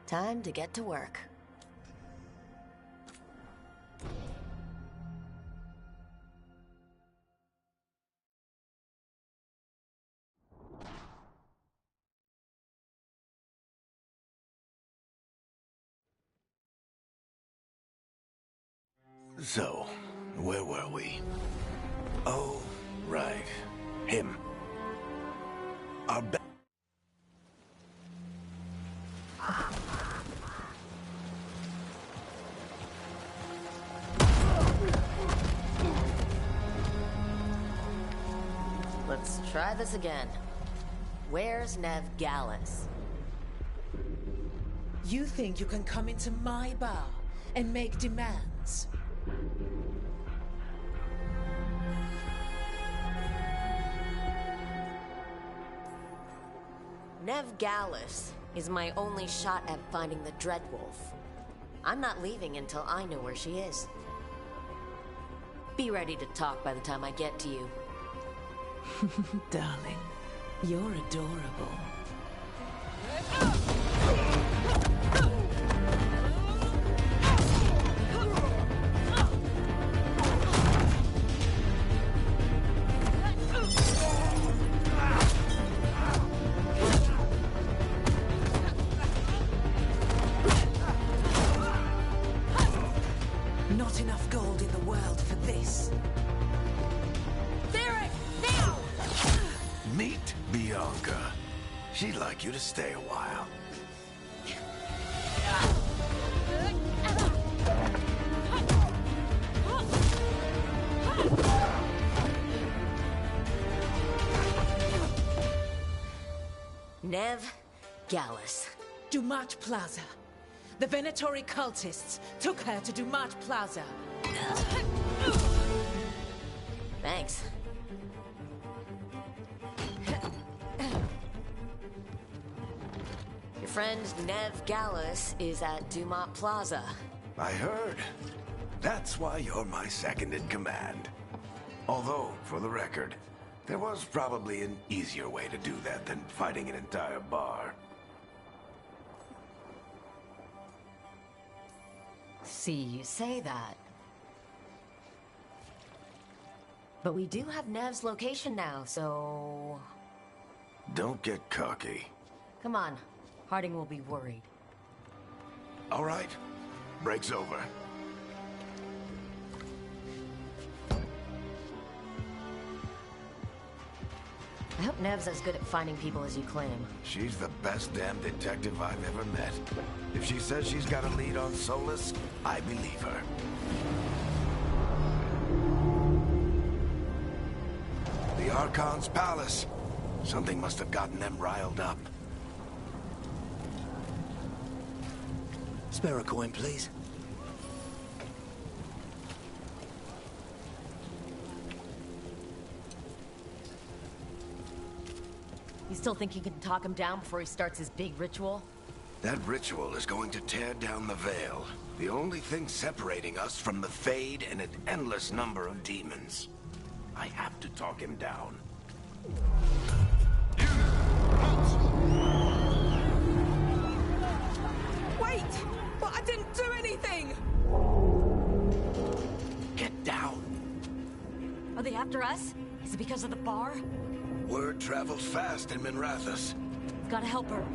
Time to get to work. So, where were we? Oh, right. Him. Our Let's try this again. Where's Nev Gallus? You think you can come into my bar and make demands? Nev Gallus is my only shot at finding the Dreadwolf. I'm not leaving until I know where she is. Be ready to talk by the time I get to you. Darling, you're adorable. Not enough gold in the world for this. Meet Bianca. She'd like you to stay a while. Nev Gallus. Dumat Plaza. The Venatori cultists took her to Dumat Plaza. Thanks. Your friend Nev Gallus is at Dumat Plaza. I heard. That's why you're my second in command. Although, for the record, there was probably an easier way to do that than fighting an entire bar. See, you say that. But we do have Nev's location now, so... Don't get cocky. Come on. Harding will be worried. All right. Break's over. I hope Nev's as good at finding people as you claim. She's the best damn detective I've ever met. If she says she's got a lead on Solus, I believe her. The Archon's palace. Something must have gotten them riled up. Spare a coin, please. You still think you can talk him down before he starts his big ritual? That ritual is going to tear down the veil. The only thing separating us from the Fade and an endless number of demons. I have to talk him down. Wait! But I didn't do anything! Get down. Are they after us? Is it because of the bar? Word travels fast in Minrathous. Gotta help her.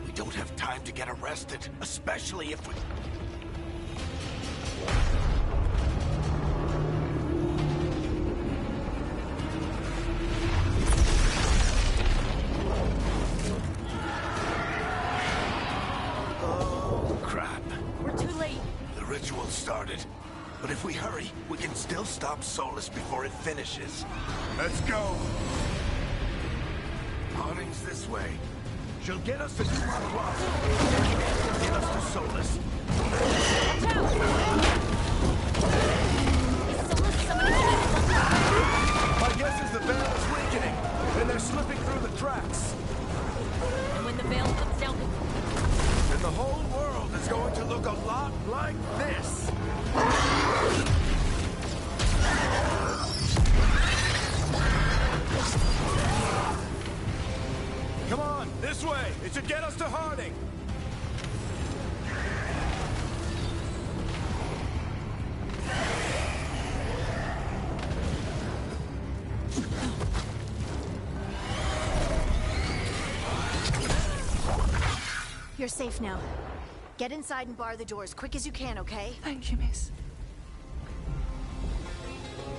We don't have time to get arrested, especially if we... Oh, crap. We're too late. The ritual started. But if we hurry, we can still stop Solus before it finishes. Let's go! Harding's this way. She'll get us to Dumat Plaza. She'll get us to Solus. Watch out! My guess is the veil is weakening, and they're slipping through the cracks. And when the veil comes down... And the whole world is going to look a lot like this. This way! It should get us to Harding! You're safe now. Get inside and bar the doors quick as you can, okay? Thank you, miss.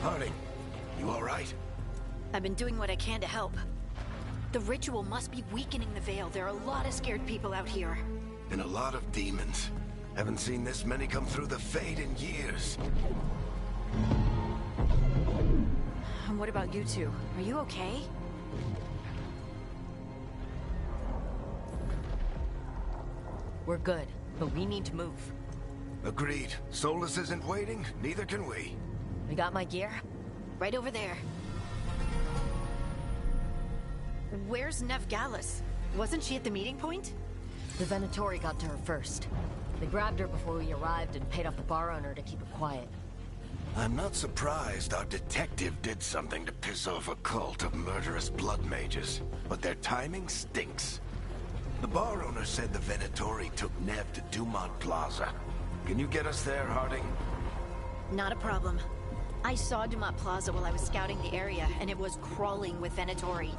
Harding, you all right? I've been doing what I can to help. The ritual must be weakening the Veil. There are a lot of scared people out here. And a lot of demons. Haven't seen this many come through the Fade in years. And what about you two? Are you okay? We're good, but we need to move. Agreed. Solus isn't waiting, neither can we. We got my gear? Right over there. Where's Nev Gallus? Wasn't she at the meeting point? The Venatori got to her first. They grabbed her before we arrived and paid off the bar owner to keep it quiet. I'm not surprised our detective did something to piss off a cult of murderous blood mages, but their timing stinks. The bar owner said the Venatori took Nev to Dumont Plaza. Can you get us there, Harding? Not a problem. I saw Dumont Plaza while I was scouting the area, and it was crawling with Venatori.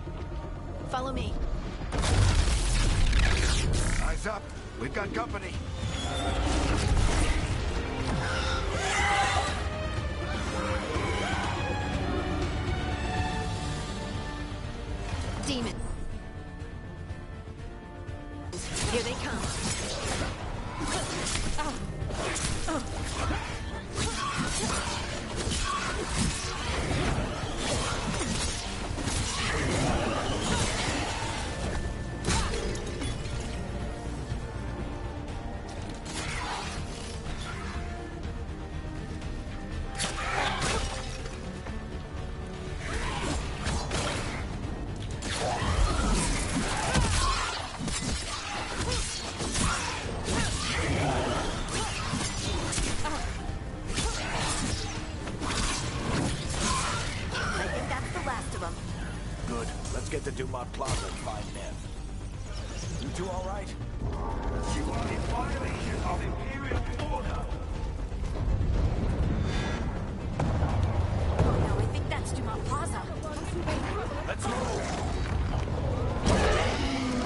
Follow me. Eyes up. We've got company. Demon. Here they come. Good. Let's get to Dumont Plaza and find Nev. You two all right? You are in violation of Imperial order. Oh no, I think that's Dumont Plaza. Let's move.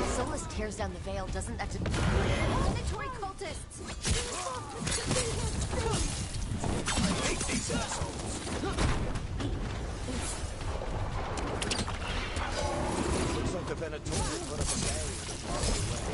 If Solus tears down the Veil, doesn't that... Venatori cultists! I hate these assholes. Looks like the Venatori put up a barrier to bar the way.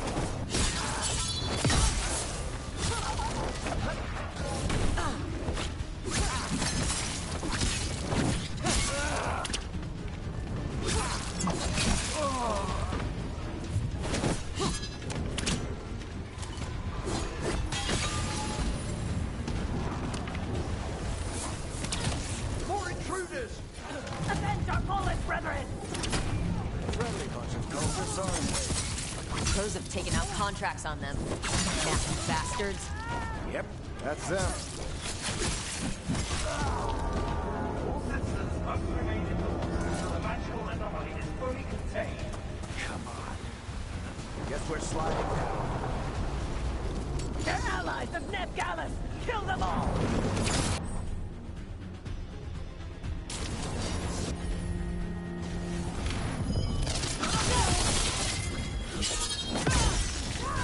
More intruders! Avenge our fallen brethren! Friendly bunch of cultists, aren't Crows have taken out contracts on them. Nasty bastards. we? Yep, that's them. All citizens must remain indoors until the magical anomaly is fully contained. Come on. Guess we're sliding down. They're allies of Nev Gallus! Kill them all!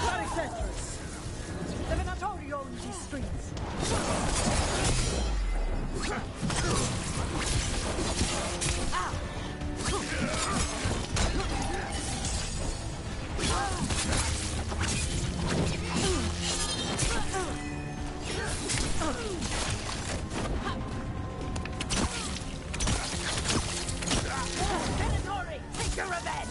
Bloody Centrus! The Venatori owns these streets. Venatori, take your revenge!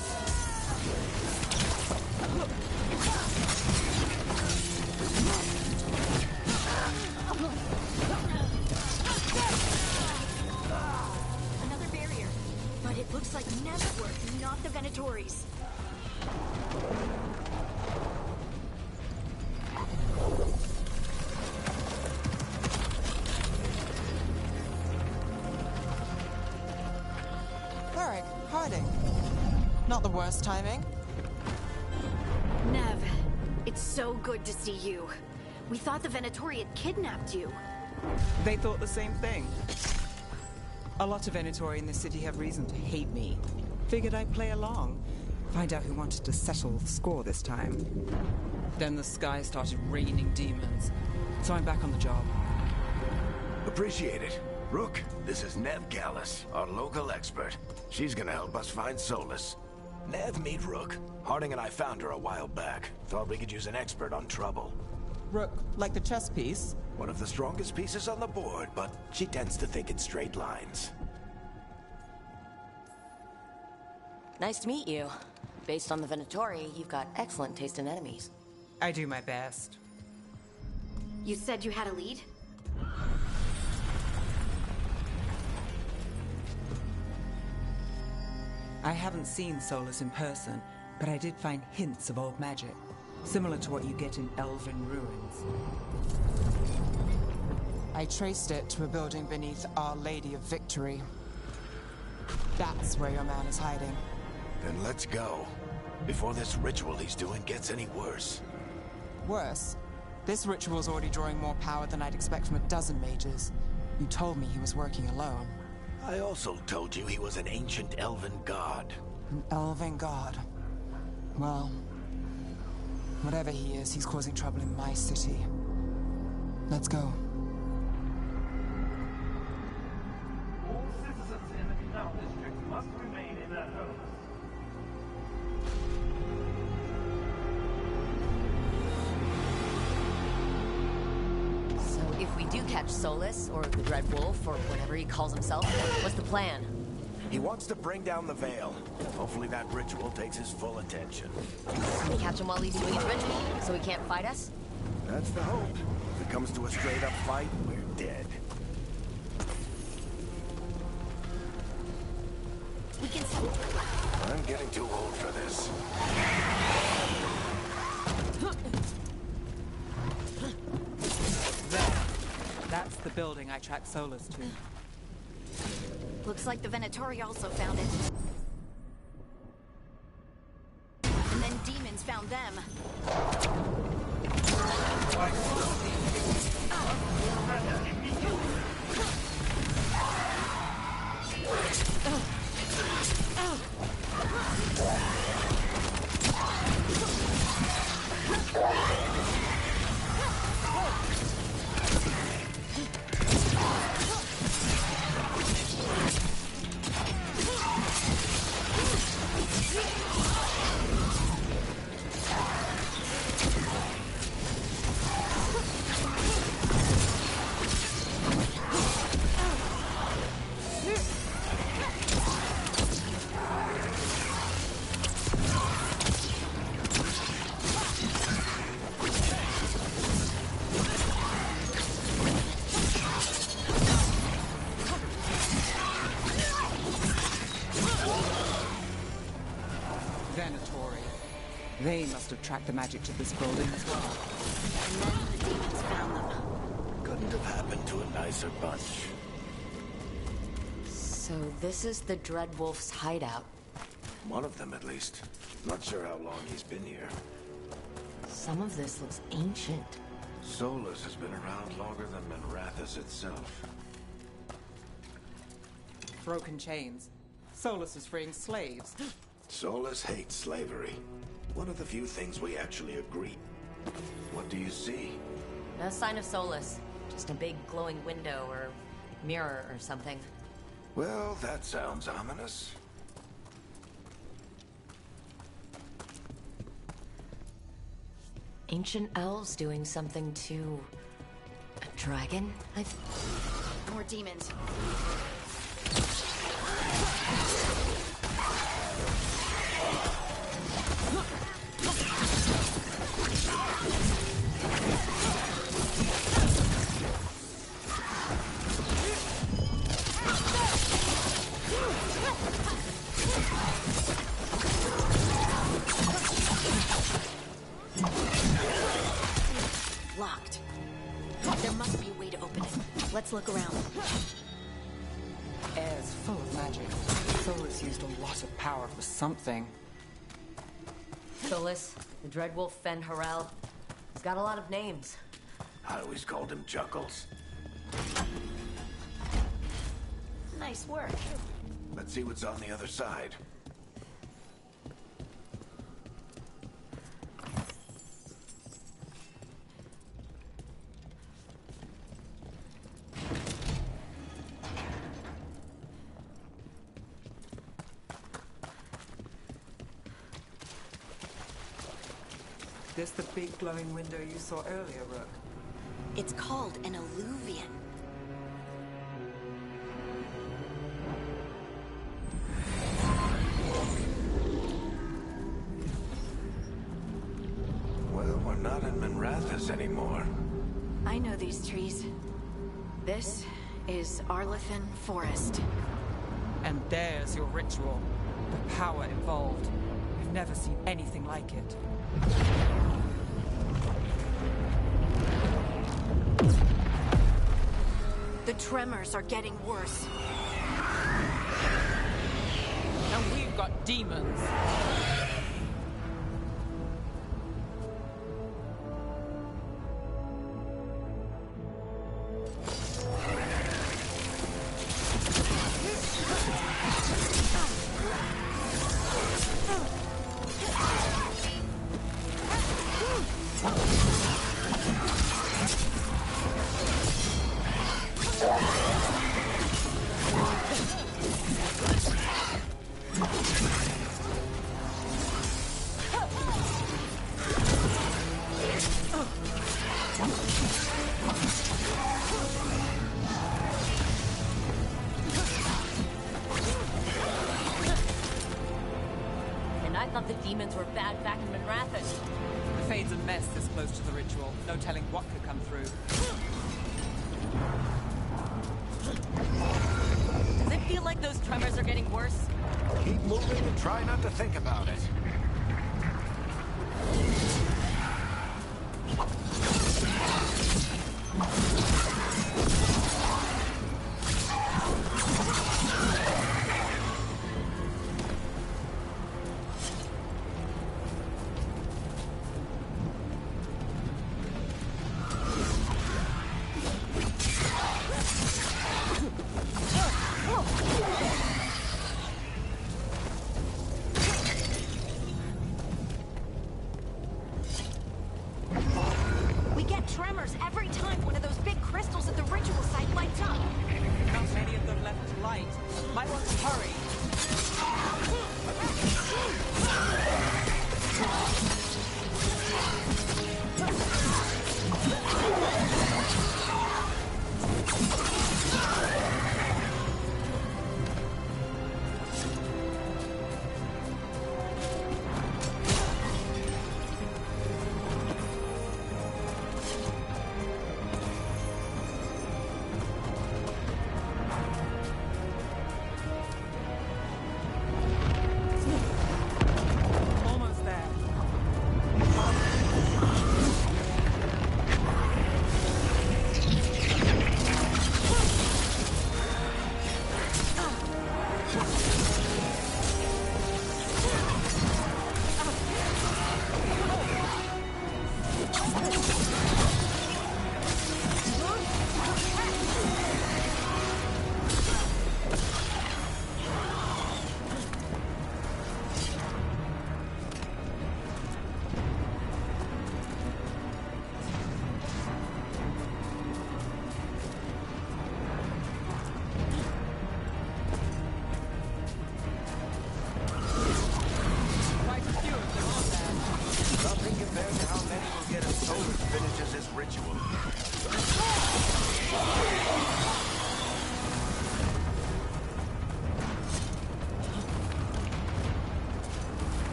Another barrier. But it looks like Nev's work, not the Venatori's. Varric, Harding. Not the worst timing. Nev, it's so good to see you. We thought the Venatori had kidnapped you. They thought the same thing. A lot of Venatori in this city have reason to hate me. Figured I'd play along. Find out who wanted to settle the score this time. Then the sky started raining demons. So I'm back on the job. Appreciate it. Rook, this is Nev Gallus, our local expert. She's gonna help us find Solus. Nev, meet Rook. Harding and I found her a while back. Thought we could use an expert on trouble. Rook, like the chess piece? One of the strongest pieces on the board, but she tends to think in straight lines. Nice to meet you. Based on the Venatori, you've got excellent taste in enemies. I do my best. You said you had a lead? I haven't seen Solus in person, but I did find hints of old magic, similar to what you get in elven ruins. I traced it to a building beneath Our Lady of Victory. That's where your man is hiding. Then let's go. Before this ritual he's doing gets any worse. Worse, this ritual's already drawing more power than I'd expect from a dozen mages. You told me he was working alone. I also told you he was an ancient elven god. An elven god. Well, whatever he is, he's causing trouble in my city. Let's go. All citizens in the Canal District must remain in their homes. So if we do catch Solus, or the Dread Wolf, or whatever he calls himself, what's the plan? He wants to bring down the veil. Hopefully that ritual takes his full attention. Can we catch him while he's doing his ritual, so he can't fight us? That's the hope. If it comes to a straight-up fight, we're dead. We can... I'm getting too old for this. There. That's the building I tracked Solus to. Looks like the Venatori also found it. And then demons found them. Venatori. They must have tracked the magic to this building as well. And then the demons found them. Couldn't have happened to a nicer bunch. So this is the Dread Wolf's hideout. One of them, at least. Not sure how long he's been here. Some of this looks ancient. Solus has been around longer than Manrathus itself. Broken chains. Solus is freeing slaves. Solus hates slavery. One of the few things we actually agree. What do you see? No sign of Solus. Just a big glowing window or mirror or something. Well, that sounds ominous. Ancient elves doing something to a dragon? More demons. Locked. There must be a way to open it. Let's look around. Air's full of magic. Solus used a lot of power for something. Solis, the Dreadwolf Fen Harel. He's got a lot of names. I always called him Chuckles. Nice work. Let's see what's on the other side. This the big glowing window you saw earlier, Rook? It's called an alluvian. Well, we're not in Minrathous anymore. I know these trees. This is Arlethan Forest. And there's your ritual. The power involved. We've never seen anything like it. The tremors are getting worse. And we've got demons. And I thought the demons were bad back in Minrathous. The Fade's a mess this close to the ritual. No telling what could come through. Does it feel like those tremors are getting worse? Keep moving and try not to think about it.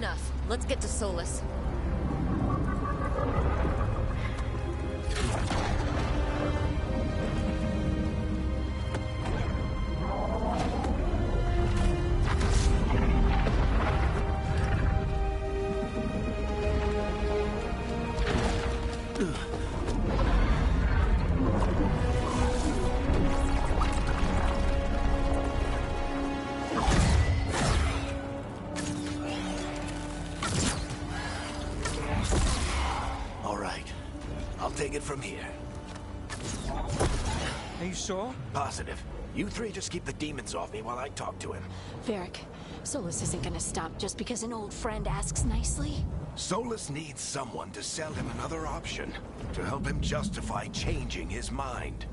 enough. Let's get to Solus. Take it from here. Are you sure? Positive. You three just keep the demons off me while I talk to him. Varric, Solus isn't gonna stop just because an old friend asks nicely. Solus needs someone to sell him another option, to help him justify changing his mind.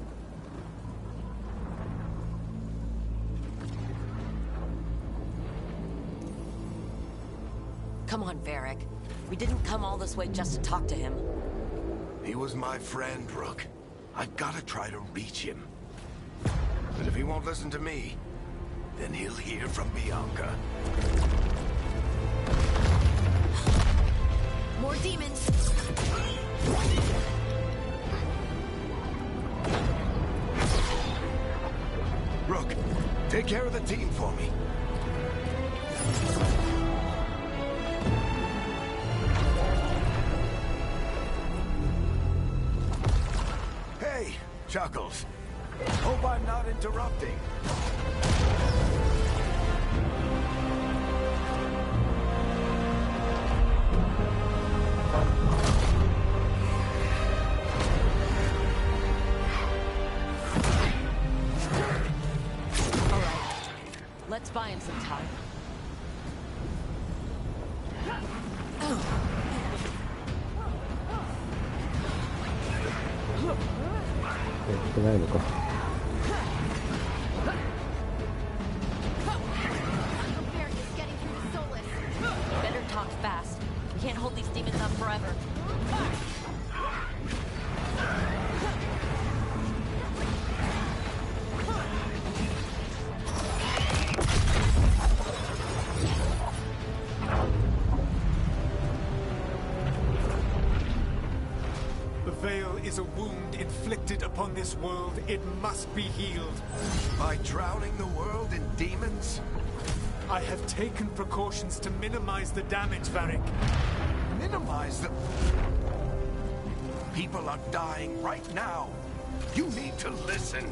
Come on, Varric. We didn't come all this way just to talk to him. He was my friend, Rook. I've gotta try to reach him. But if he won't listen to me, then he'll hear from Bianca. More demons! Rook, take care of the team for me. Hey, Chuckles. Hope I'm not interrupting. All right. Let's buy him some time. Varric is getting through to Solus. Better talk fast. We can't hold these demons up forever. The veil is a wound inflicted upon this world. It must be healed. By drowning the world in demons? I have taken precautions to minimize the damage, Varric. Minimize the... People are dying right now. You need to listen.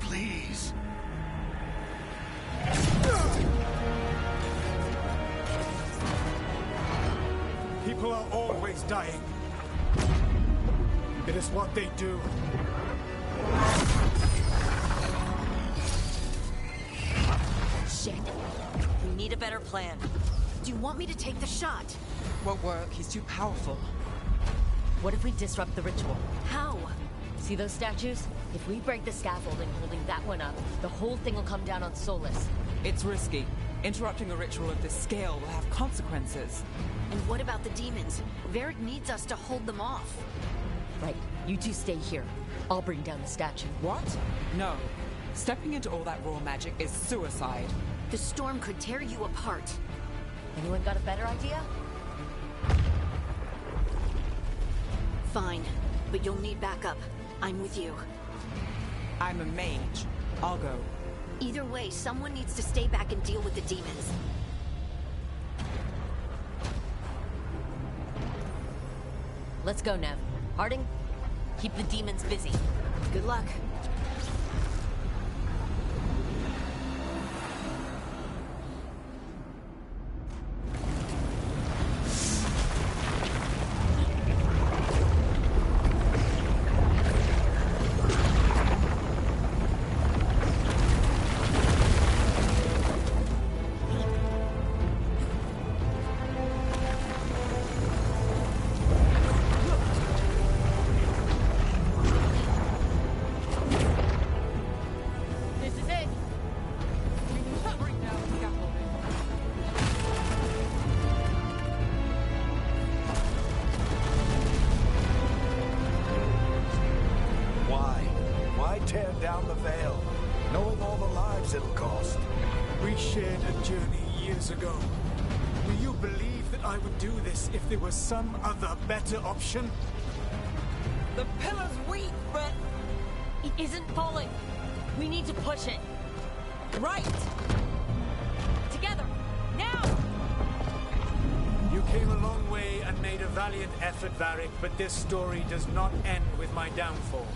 Please. People are always dying. It is what they do. Shit. We need a better plan. Do you want me to take the shot? Won't work. He's too powerful. What if we disrupt the ritual? How? See those statues? If we break the scaffolding holding that one up, the whole thing will come down on Solus. It's risky. Interrupting a ritual of this scale will have consequences. And what about the demons? Varric needs us to hold them off. Right. You two stay here. I'll bring down the statue. What? No. Stepping into all that raw magic is suicide. The storm could tear you apart. Anyone got a better idea? Fine, but you'll need backup. I'm with you. I'm a mage. I'll go. Either way, someone needs to stay back and deal with the demons. Let's go, Nev. Harding, keep the demons busy. Good luck. This is it. Bring down the scaffolding. Why? Why tear down the veil? Knowing all the lives knows it'll cost. We shared a journey years ago. Do you believe that I would do this if there was some other better option? The pillar's weak, but It isn't falling. We need to push it. right. Together. Now! You came a long way and made a valiant effort, Varric, but this story does not end with my downfall.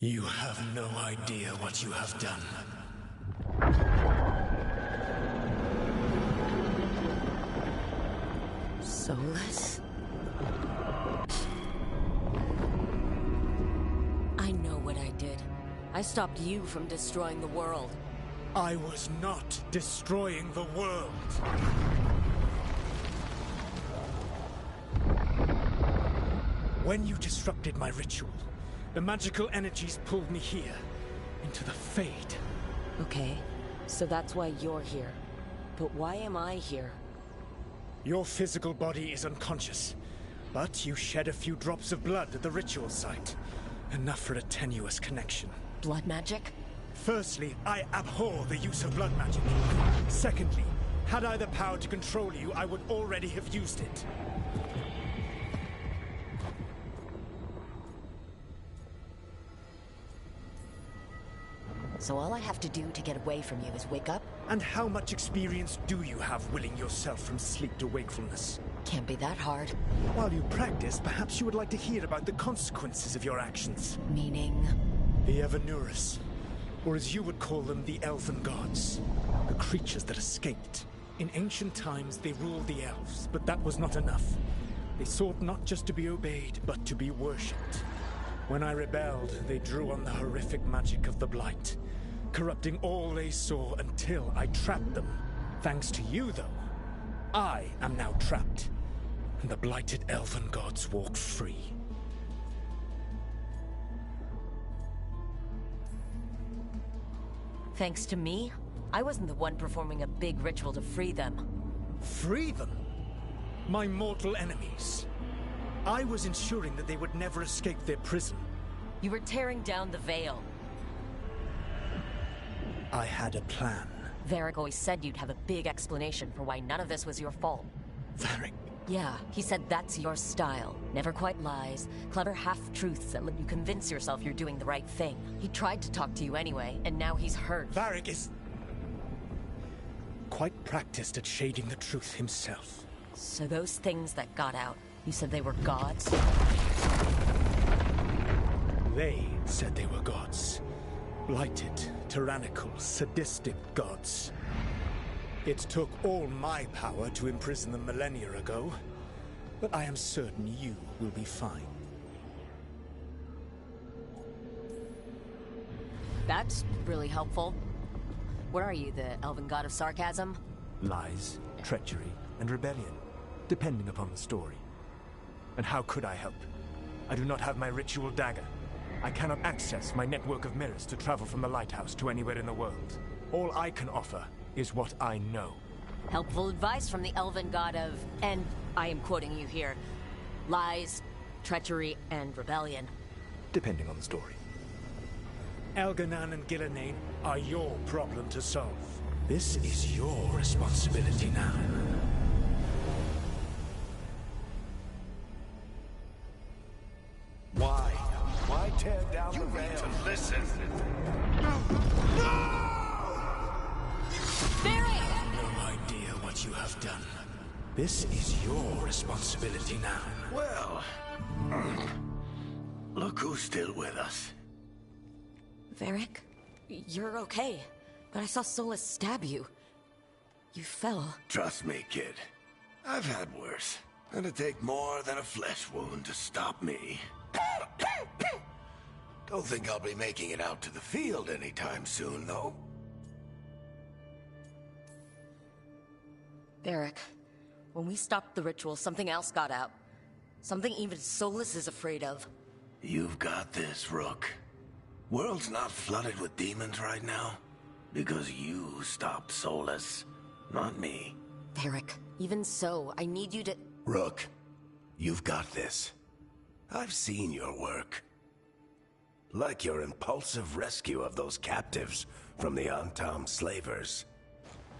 You have no idea what you have done. Soulless? I know what I did. I stopped you from destroying the world. I was not destroying the world. When you disrupted my ritual, the magical energies pulled me here, into the Fade. Okay, so that's why you're here. But why am I here? Your physical body is unconscious, but you shed a few drops of blood at the ritual site. Enough for a tenuous connection. Blood magic? Firstly, I abhor the use of blood magic. Secondly, had I the power to control you, I would already have used it. So all I have to do to get away from you is wake up? And how much experience do you have willing yourself from sleep to wakefulness? Can't be that hard. While you practice, perhaps you would like to hear about the consequences of your actions. Meaning? The Evanurus, or as you would call them, the Elven Gods. The creatures that escaped. In ancient times, they ruled the elves, but that was not enough. They sought not just to be obeyed, but to be worshipped. When I rebelled, they drew on the horrific magic of the Blight, corrupting all they saw until I trapped them. Thanks to you, though, I am now trapped, and the blighted Elven Gods walk free. Thanks to me? I wasn't the one performing a big ritual to free them. Free them? My mortal enemies. I was ensuring that they would never escape their prison. You were tearing down the veil. I had a plan. Varric always said you'd have a big explanation for why none of this was your fault. Varric. Yeah, he said that's your style. Never quite lies, clever half-truths that let you convince yourself you're doing the right thing. He tried to talk to you anyway, and now he's hurt. Varric is quite practiced at shading the truth himself. So those things that got out, you said they were gods? They said they were gods. Blighted, tyrannical, sadistic gods. It took all my power to imprison them millennia ago, but I am certain you will be fine. That's really helpful. What are you, the elven god of sarcasm? Lies, treachery, and rebellion, depending upon the story. And how could I help? I do not have my ritual dagger. I cannot access my network of mirrors to travel from the lighthouse to anywhere in the world. All I can offer is what I know. Helpful advice from the elven god of, and I am quoting you here, lies, treachery, and rebellion. Depending on the story. Elganan and Gillenane are your problem to solve. This is your responsibility now. Why? Why tear down the veil? To listen. Barry! No idea what you have done. This is your responsibility now. Well, look who's still with us. Varric, you're okay, but I saw Solus stab you. You fell. Trust me, kid. I've had worse. It'd take more than a flesh wound to stop me. Don't think I'll be making it out to the field anytime soon, though. Varric, when we stopped the ritual, something else got out. Something even Solus is afraid of. You've got this, Rook. World's not flooded with demons right now. Because you stopped Solus, not me. Varric, even so, I need you to... Rook, you've got this. I've seen your work. Like your impulsive rescue of those captives from the Antam slavers.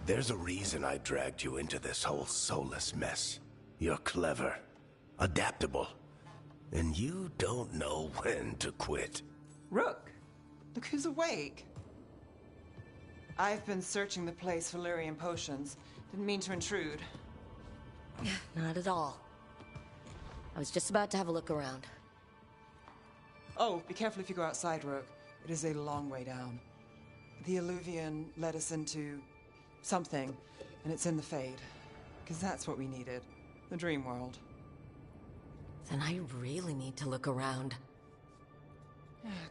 There's a reason I dragged you into this whole Solus mess. You're clever, adaptable, and you don't know when to quit. Rook, look who's awake. I've been searching the place for Lyrian potions. Didn't mean to intrude. Not at all. I was just about to have a look around. Oh, be careful if you go outside, Rook. It is a long way down. The Illuvian led us into something, and it's in the Fade. Because that's what we needed. The dream world. Then I really need to look around.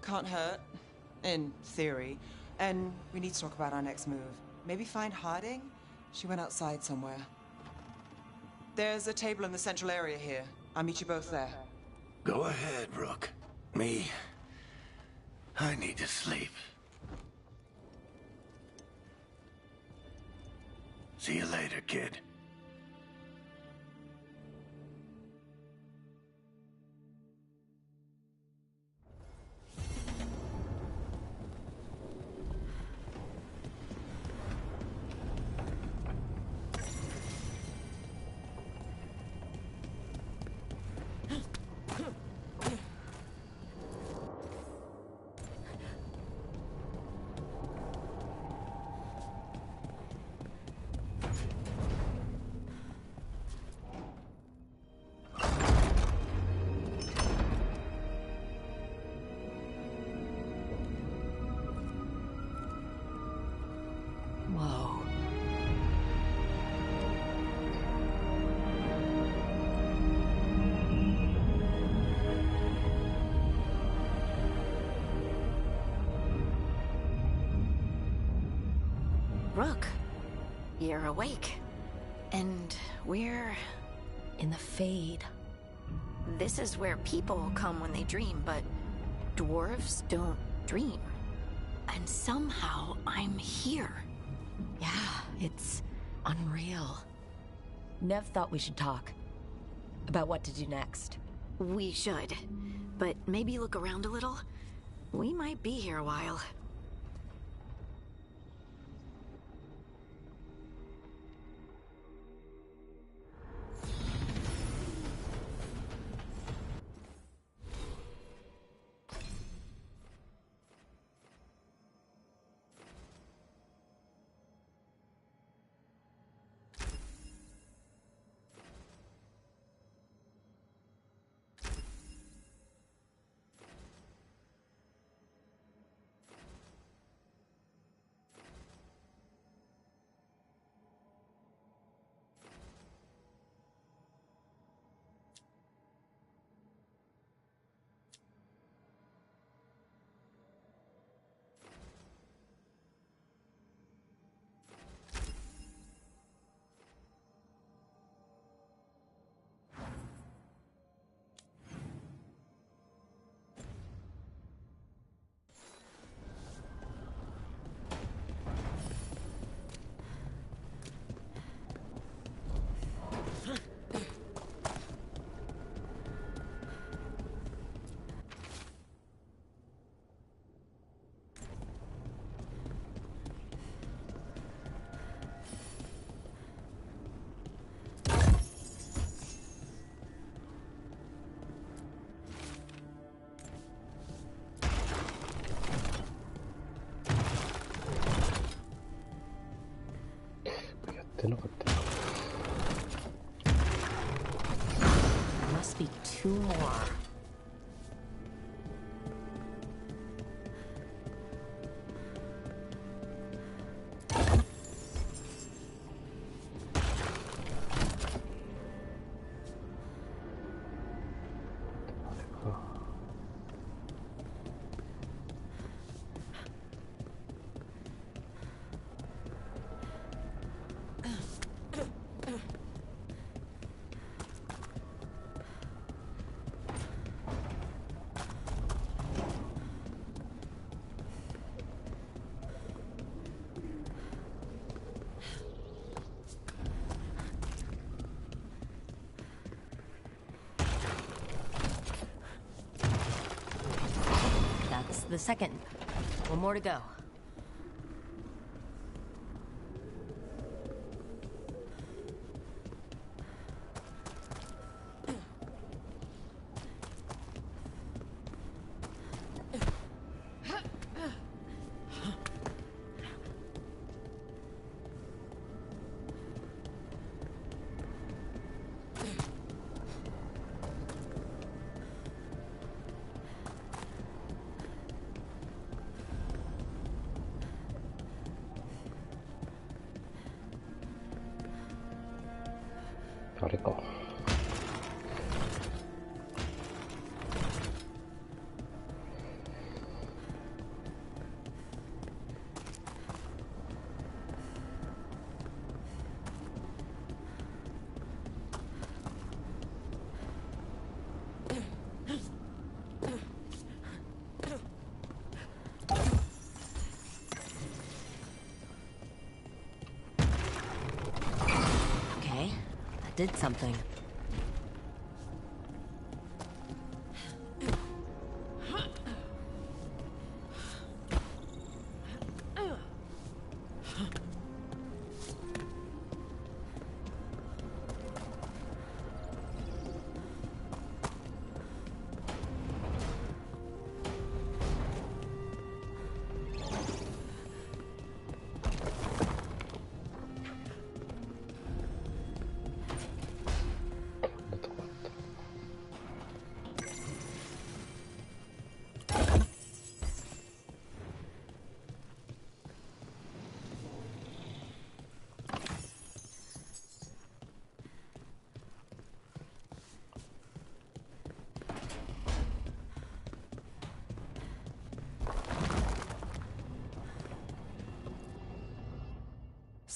Can't hurt. In theory. And we need to talk about our next move. Maybe find Harding? She went outside somewhere. There's a table in the central area here. I'll meet you both there. Go ahead, Rook. I need to sleep. See you later, kid. Whoa. Rook, You're awake. And we're... in the Fade. This is where people come when they dream, but dwarves don't dream. And somehow I'm here. Yeah, it's unreal. Nev thought we should talk about what to do next. We should. But maybe look around a little. We might be here a while. 出なかったな。 Must be two more. The second. One more to go.あれか。Did something.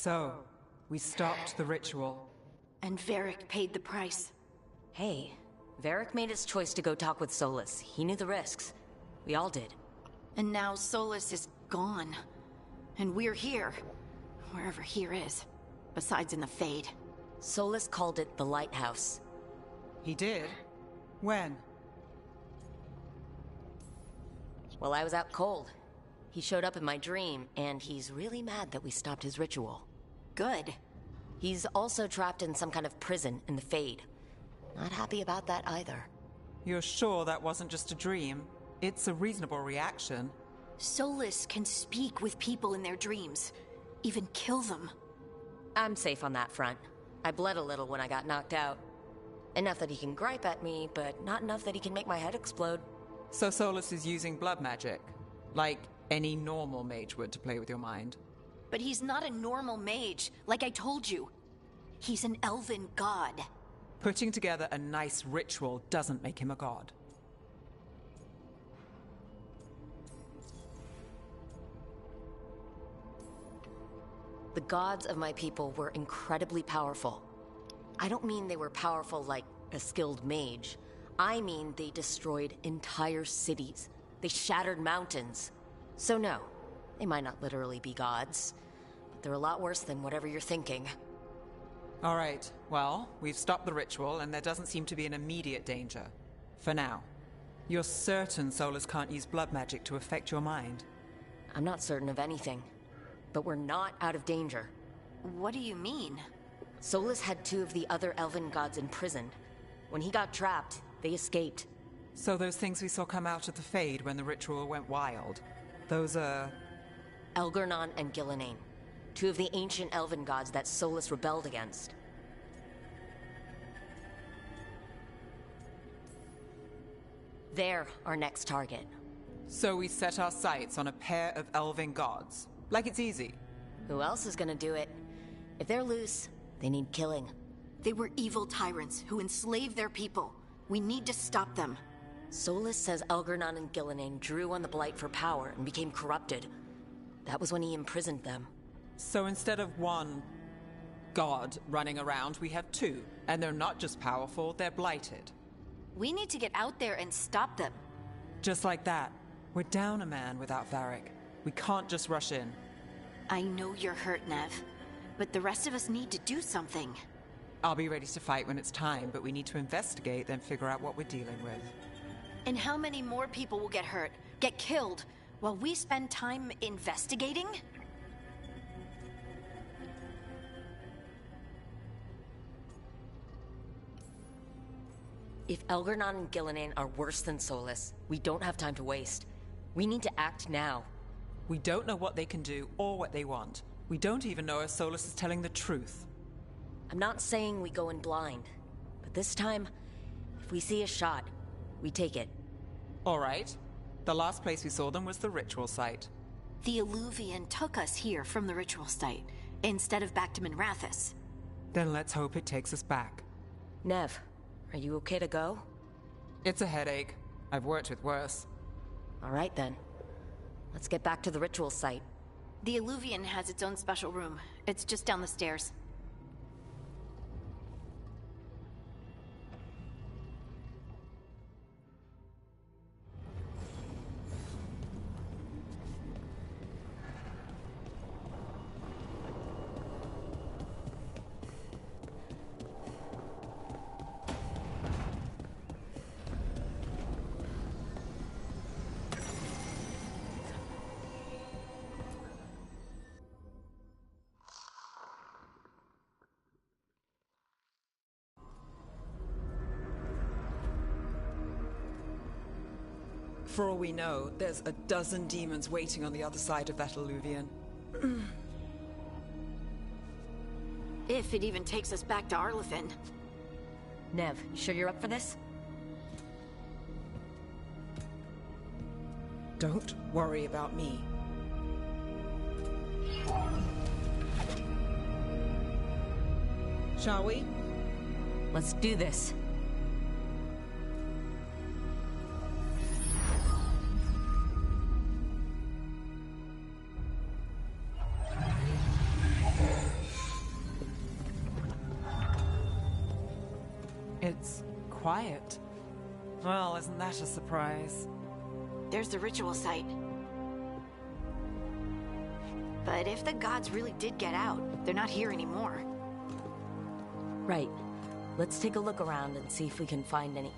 So, we stopped the ritual. And Varric paid the price. Hey, Varric made his choice to go talk with Solus. He knew the risks. We all did. And now Solus is gone. And we're here. Wherever here is. Besides in the Fade. Solus called it the Lighthouse. He did? When? Well, I was out cold. He showed up in my dream, and he's really mad that we stopped his ritual. Good. He's also trapped in some kind of prison in the Fade. Not happy about that either. You're sure that wasn't just a dream? It's a reasonable reaction. Solus can speak with people in their dreams. Even kill them. I'm safe on that front. I bled a little when I got knocked out. Enough that he can gripe at me, but not enough that he can make my head explode. So Solus is using blood magic? Like any normal mage would to play with your mind? But he's not a normal mage, like I told you. He's an elven god. Putting together a nice ritual doesn't make him a god. The gods of my people were incredibly powerful. I don't mean they were powerful like a skilled mage. I mean they destroyed entire cities. They shattered mountains. So no, they might not literally be gods, but they're a lot worse than whatever you're thinking. All right, well, we've stopped the ritual and there doesn't seem to be an immediate danger. For now. You're certain Solus can't use blood magic to affect your mind? I'm not certain of anything, but we're not out of danger. What do you mean? Solus had two of the other elven gods imprisoned. When he got trapped, they escaped. So those things we saw come out of the Fade when the ritual went wild, those are... Elgernon and Gillenane. two of the ancient elven gods that Solus rebelled against. They're our next target. So we set our sights on a pair of elven gods. Like it's easy. Who else is gonna do it? If they're loose, they need killing. They were evil tyrants who enslaved their people. We need to stop them. Solus says Elgernon and Gillinan drew on the Blight for power and became corrupted. That was when he imprisoned them. So instead of one god running around, we have two. And they're not just powerful, they're blighted. We need to get out there and stop them. Just like that. We're down a man without Varric. We can't just rush in. I know you're hurt, Nev, but the rest of us need to do something. I'll be ready to fight when it's time, but we need to investigate, then figure out what we're dealing with. And how many more people will get hurt, get killed, while we spend time investigating? If Elgernon and Gillinan are worse than Solus, we don't have time to waste. We need to act now. We don't know what they can do or what they want. We don't even know if Solus is telling the truth. I'm not saying we go in blind, but this time, if we see a shot, we take it. All right. The last place we saw them was the ritual site. The Illuvian took us here from the ritual site, instead of back to Minrathous. Then let's hope it takes us back. Nev, are you okay to go? It's a headache. I've worked with worse. All right then. Let's get back to the ritual site. The Illuvian has its own special room. It's just down the stairs. For all we know, there's a dozen demons waiting on the other side of that Illuvian. If it even takes us back to Arlathan. Nev, you sure you're up for this? Don't worry about me. Shall we? Let's do this. It's quiet. Well, isn't that a surprise? There's the ritual site. But if the gods really did get out, they're not here anymore. Right. Let's take a look around and see if we can find any...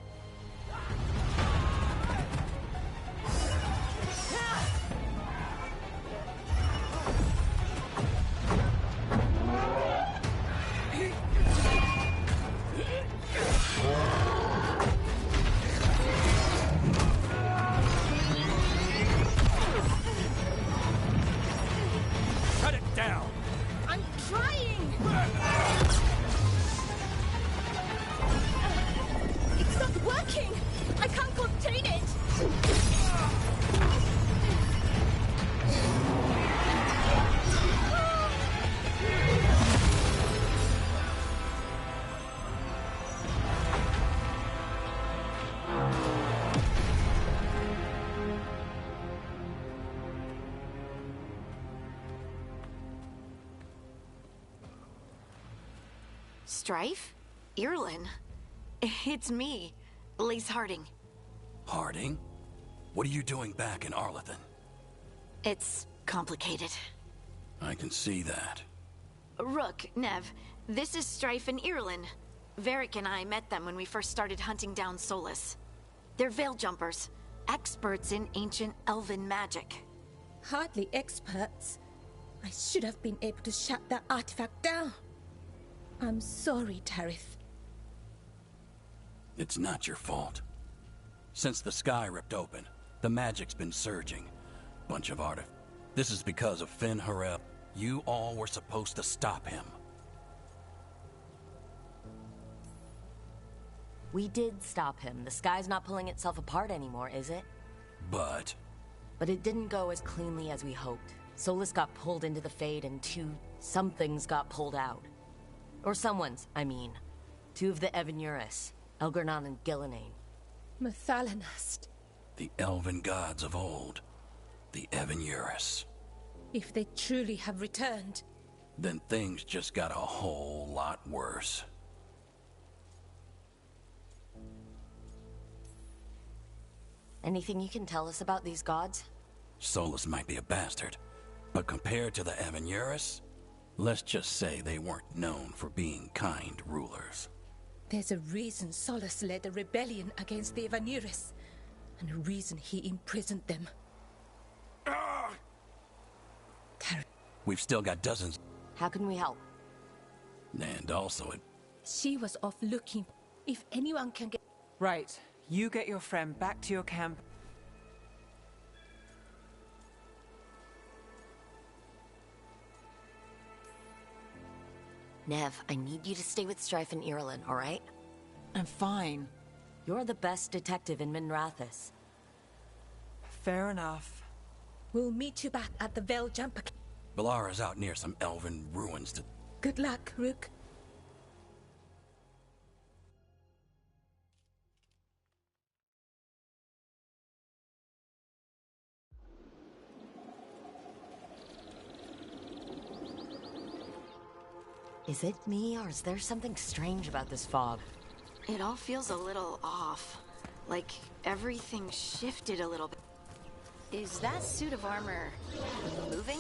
Strife? Irlin? It's me, Lace Harding. Harding? What are you doing back in Arlathan? It's complicated. I can see that. Rook, Nev, this is Strife and Irlin. Varric and I met them when we first started hunting down Solus. They're veil jumpers, experts in ancient elven magic. Hardly experts. I should have been able to shut that artifact down. I'm sorry, Tarith. It's not your fault. Since the sky ripped open, the magic's been surging. Bunch of This is because of Finn Harep, You all were supposed to stop him. We did stop him. The sky's not pulling itself apart anymore, is it? But it didn't go as cleanly as we hoped. Solus got pulled into the Fade and two somethings got pulled out. Or someone's, I mean. Two of the Evanuris, Elgernon and Gillenane. Mathalanast. the elven gods of old, the Evanuris. If they truly have returned, Then things just got a whole lot worse. Anything you can tell us about these gods? Solus might be a bastard, but compared to the Evanuris, let's just say they weren't known for being kind rulers. there's a reason Solus led a rebellion against the Evanuris, and a reason he imprisoned them. We've still got dozens, How can we help? and also She was off looking. If anyone can get... Right. You get your friend back to your camp. Nev, I need you to stay with Strife and Irulan, all right? I'm fine. You're the best detective in Minrathous. Fair enough. We'll meet you back at the Veil Jumper. Balara's out near some elven ruins to... Good luck, Rook. Is it me, or is there something strange about this fog? It all feels a little off. Like everything shifted a little bit. Is that suit of armor moving?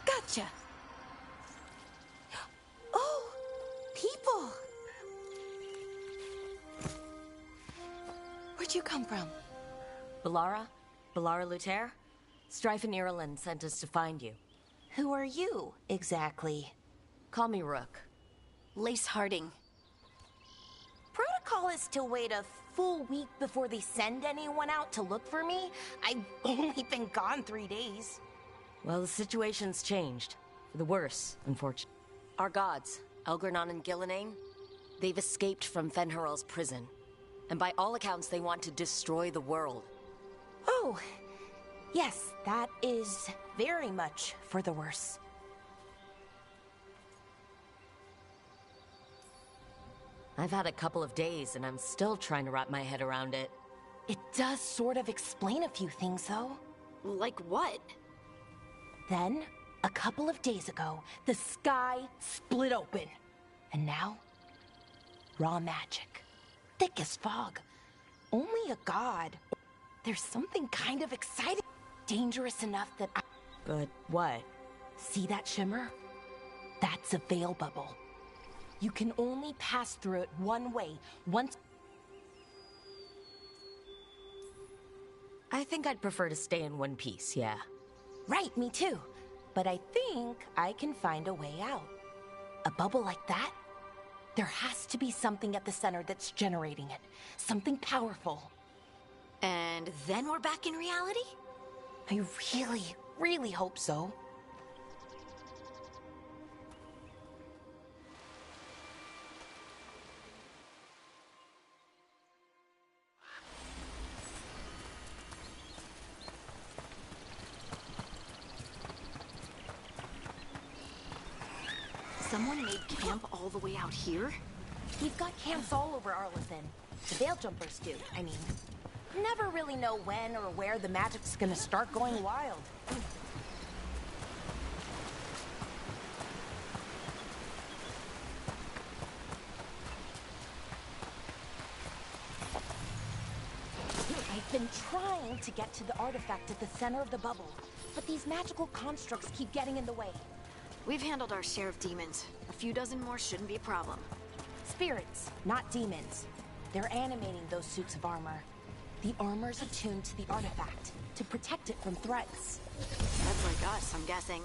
Gotcha. Oh, people. Where'd you come from? Balara? Balara Luther? Strife and Irulan sent us to find you. Who are you, exactly? Call me Rook. Lace Harding. Protocol is to wait a full week before they send anyone out to look for me. I've only been gone 3 days. Well, the situation's changed. For the worse, unfortunately. Our gods, Elgernon and Gillenane, they've escaped from Fen'Harel's prison. And by all accounts, they want to destroy the world. Oh, yes, that is very much for the worse. I've had a couple of days, and I'm still trying to wrap my head around it. It does sort of explain a few things, though. Like what? Then, a couple of days ago, the sky split open. And now, raw magic. Thick as fog. Only a god. There's something kind of exciting. Dangerous enough that I... But what? See that shimmer? That's a veil bubble. You can only pass through it one way, once... I think I'd prefer to stay in one piece, yeah. Right, me too. But I think I can find a way out. A bubble like that? There has to be something at the center that's generating it. Something powerful. And then we're back in reality? I really, really hope so. Someone made camp all the way out here? We've got camps all over Arlathan. The Veil Jumpers do, I mean. Never really know when or where the magic's gonna start going wild. I've been trying to get to the artifact at the center of the bubble, but these magical constructs keep getting in the way. We've handled our share of demons. A few dozen more shouldn't be a problem. Spirits, not demons. They're animating those suits of armor. The armor's attuned to the artifact to protect it from threats. That's like us, I'm guessing.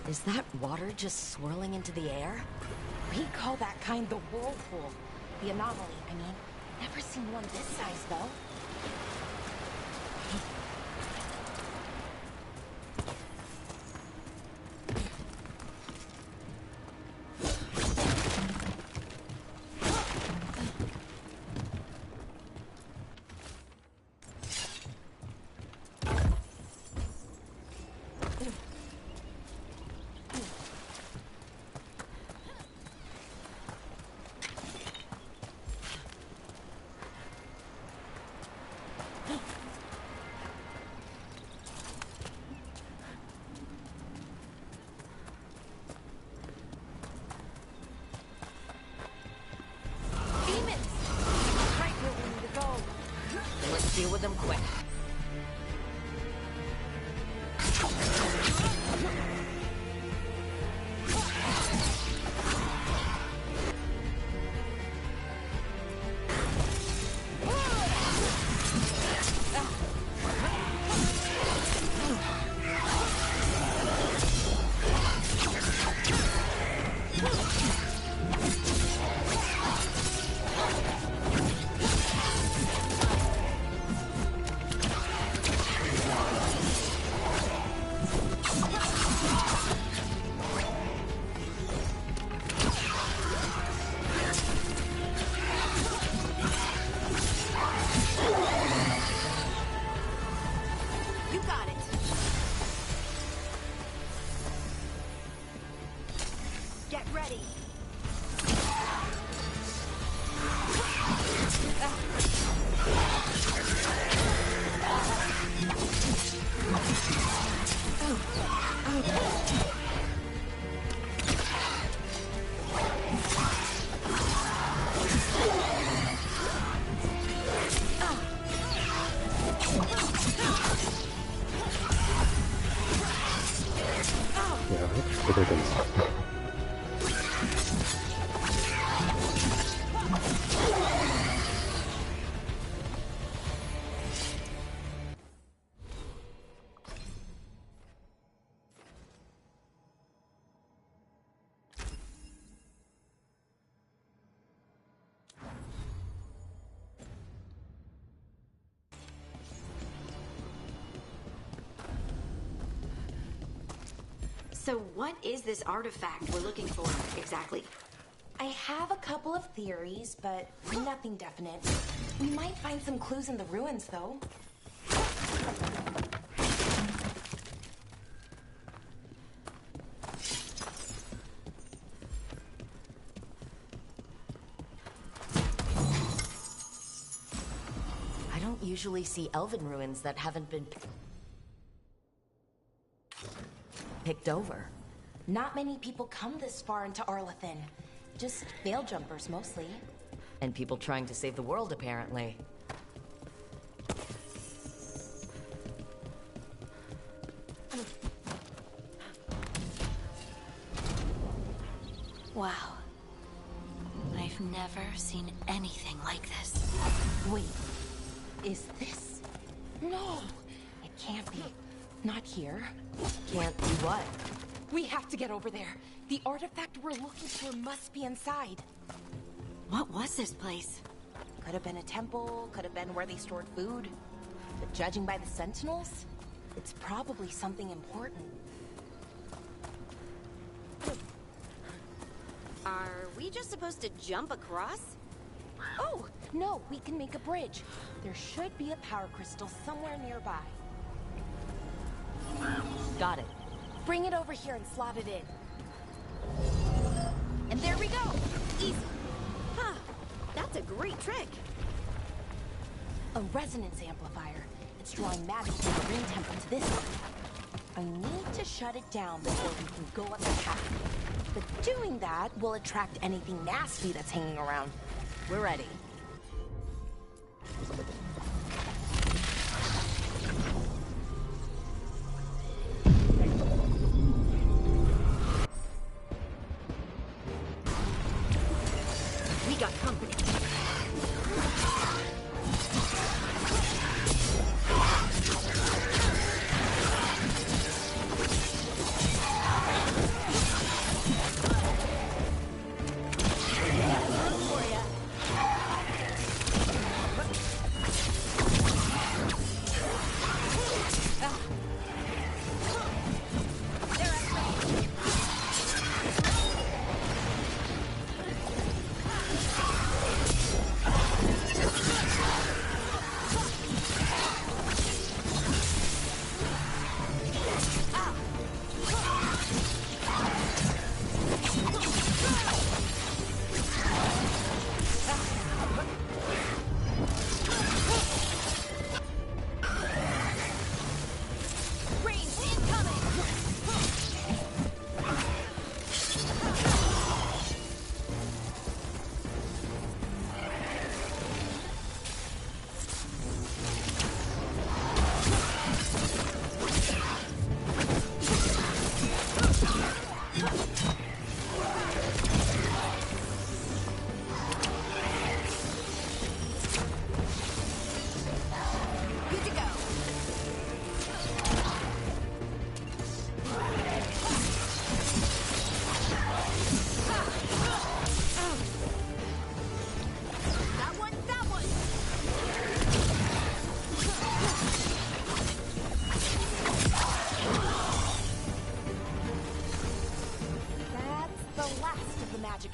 Is that water just swirling into the air? We call that kind the whirlpool. The anomaly, I mean. Never seen one this size, though. Deal with them quick. So what is this artifact we're looking for, exactly? I have a couple of theories, but nothing definite. We might find some clues in the ruins, though. I don't usually see elven ruins that haven't been picked over. Not many people come this far into Arlathan. Just veil jumpers, mostly. And people trying to save the world, apparently. Wow. I've never seen anything like this. Wait, is this? No, it can't be. Not here. Can't be what? We have to get over there. The artifact we're looking for must be inside. What was this place? Could have been a temple, could have been where they stored food. But judging by the sentinels, it's probably something important. Are we just supposed to jump across? Oh, no, we can make a bridge. There should be a power crystal somewhere nearby. Got it. Bring it over here and slot it in. And there we go! Easy. Huh. That's a great trick. A resonance amplifier. It's drawing magic from the ring temple to this one. I need to shut it down before we can go up the path. But doing that will attract anything nasty that's hanging around. We're ready. We got company.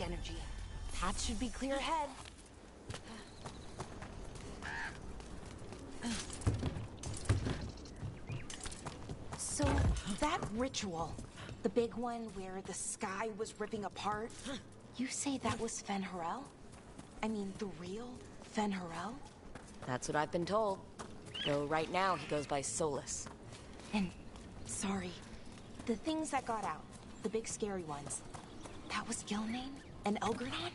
Energy. That should be clear ahead. So, that ritual, the big one where the sky was ripping apart, you say that was Fen'Harel? I mean, the real Fen'Harel? That's what I've been told. Though right now he goes by Solus. And, sorry, the things that got out, the big scary ones, that was Gilnane and Elgranon?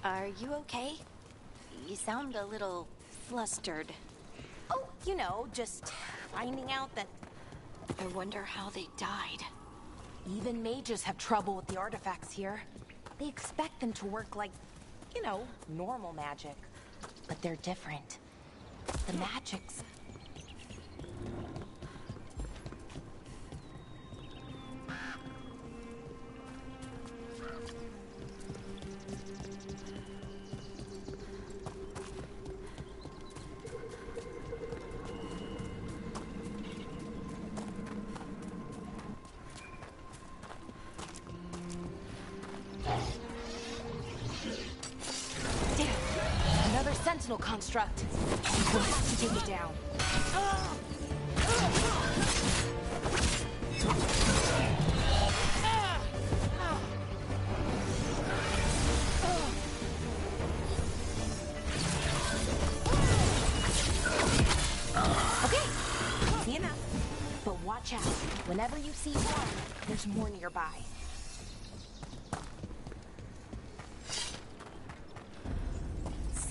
Are you okay? You sound a little flustered. Oh, you know, just finding out that... I wonder how they died. Even mages have trouble with the artifacts here. They expect them to work like, you know, normal magic. But they're different. The magic's... Another sentinel construct. We'll have to take it down. Okay, easy enough. But watch out. Whenever you see one, there's more nearby.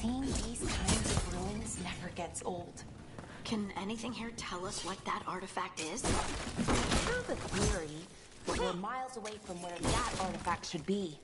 Seeing these kinds of ruins never gets old. Can anything here tell us what that artifact is? I have a theory, but we're miles away from where that artifact should be.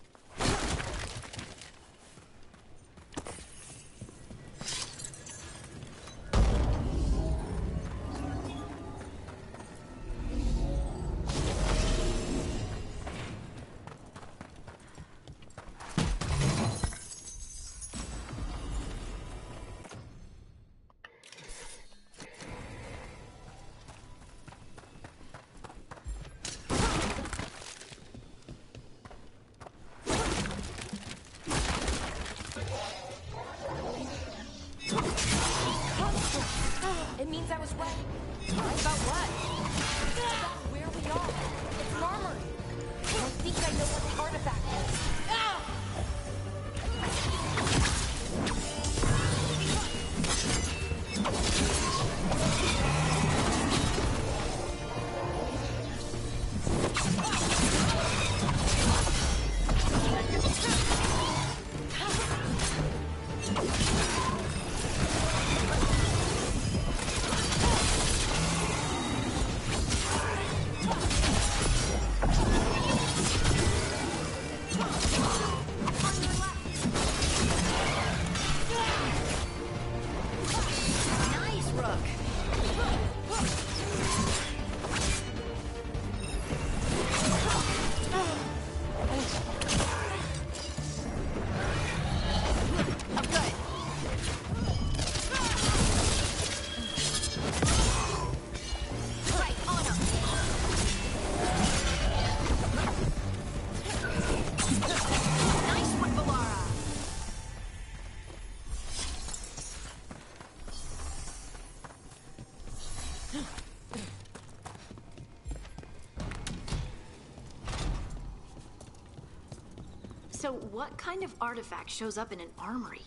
So what kind of artifact shows up in an armory?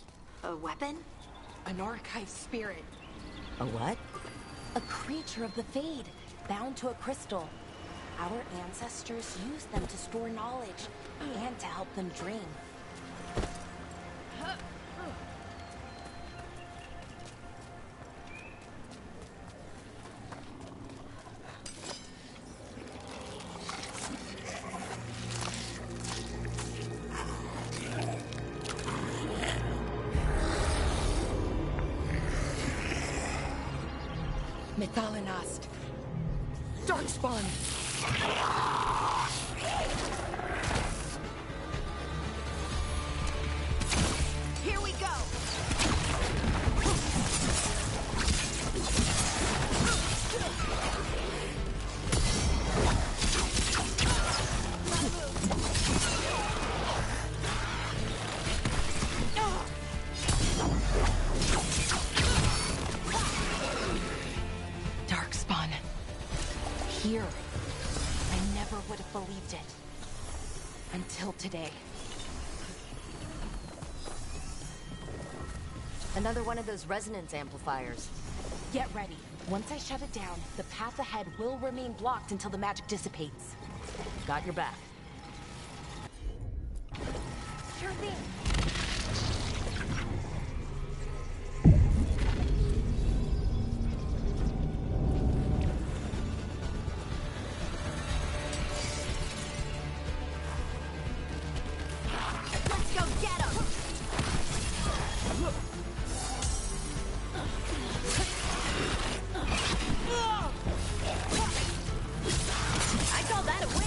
A weapon? An archive spirit. A what? A creature of the Fade, bound to a crystal. Our ancestors used them to store knowledge and to help them dream. Methalinast. Darkspawn. Here we go! Darkspawn. Here. I never would have believed it. Until today. Another one of those resonance amplifiers. Get ready. Once I shut it down, the path ahead will remain blocked until the magic dissipates. Got your back. Sure thing. Let's go get him! I call that a win!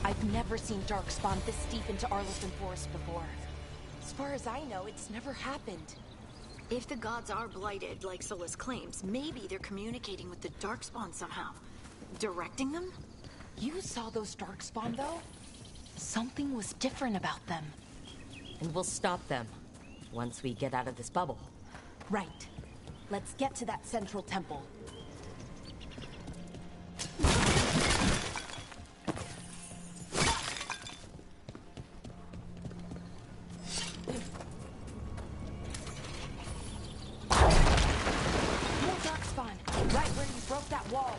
I've never seen Darkspawn this deep into Arlington Forest before. As far as I know, it's never happened. If the gods are blighted, like Solus claims, maybe they're communicating with the Darkspawn somehow. Directing them? You saw those Darkspawn, though? Something was different about them. And we'll stop them once we get out of this bubble. Right. Let's get to that central temple. More Darkspawn, right where you broke that wall.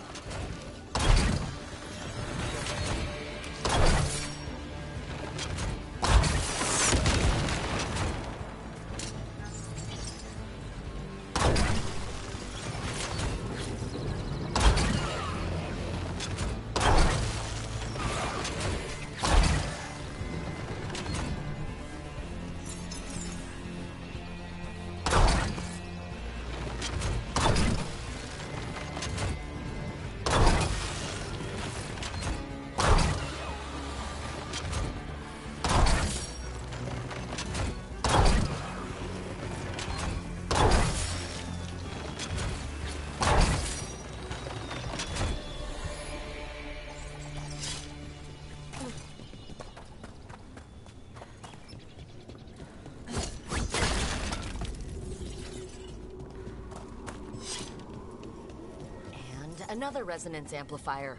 Another resonance amplifier.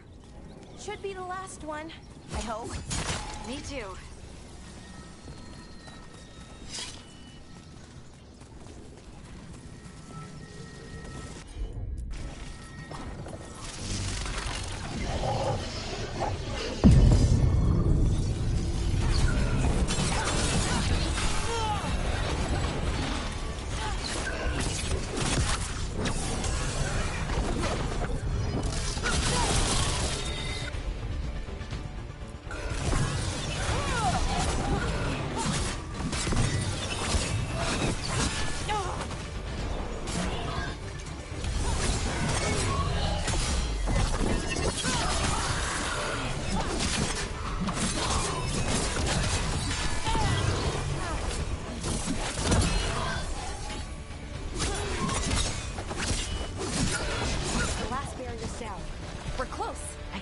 Should be the last one, I hope. Me too.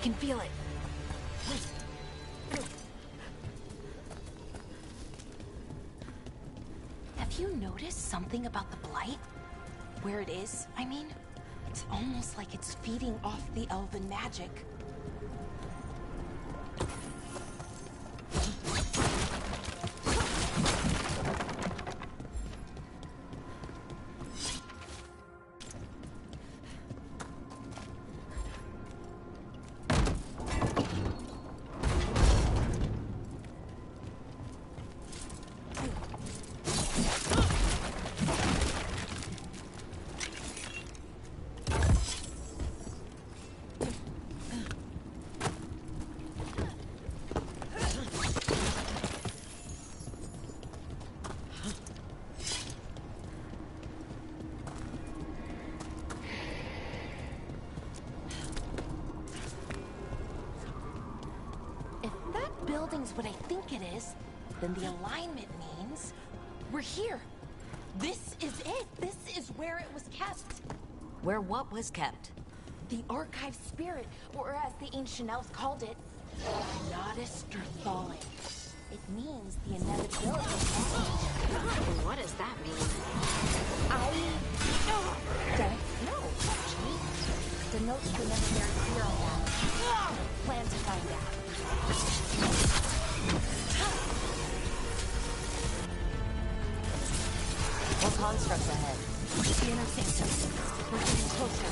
can feel it. Have you noticed something about the blight? Where it is, I mean? It's almost like it's feeding off the elven magic. Building's what I think it is, then the alignment means we're here. This is it. This is where it was kept. Where what was kept? The archive spirit, or as the ancient elves called it, Nodus Durthalin. It means the inevitability. What does that mean? I don't know, actually. The notes were never very clear on that. Plan to find out. What constructs ahead? The inner sanctum. We're getting closer.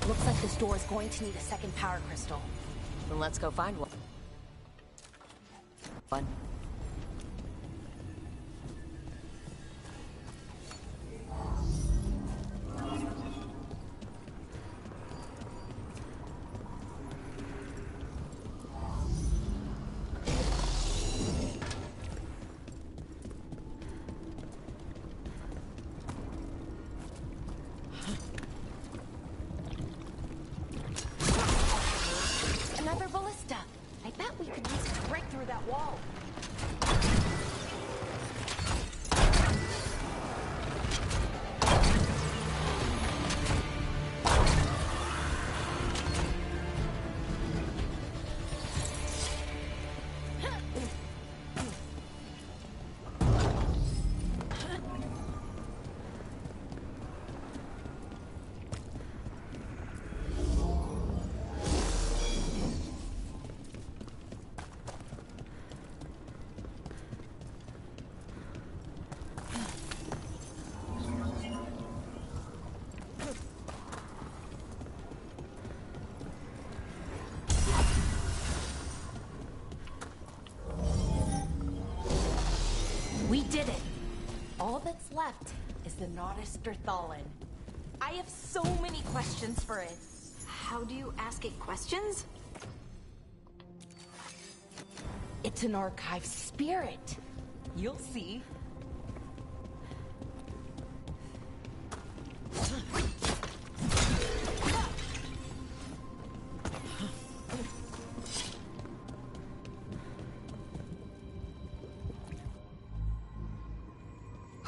Looks like this door is going to need a second power crystal. Then let's go find one. Another ballista. I bet we could use it to break through that wall. We did it! All that's left is the Nodus Durthalin. I have so many questions for it. How do you ask it questions? It's an archive spirit. You'll see.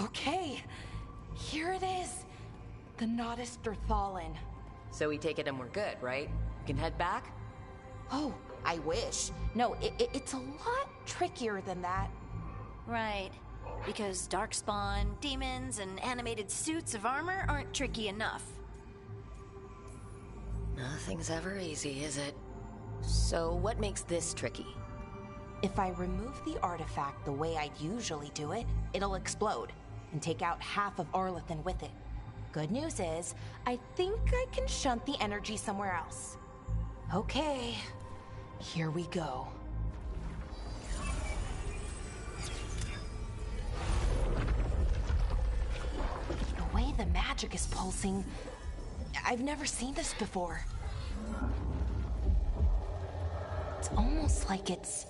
Okay, here it is. The Nodus Durthalin. So we take it and we're good, right? We can head back? Oh, I wish. No, it's a lot trickier than that. Right. Because darkspawn, demons, and animated suits of armor aren't tricky enough. Nothing's ever easy, is it? So what makes this tricky? If I remove the artifact the way I'd usually do it, it'll explode and take out half of Arlethan with it. Good news is, I think I can shunt the energy somewhere else. Okay, here we go. The way the magic is pulsing, I've never seen this before. It's almost like it's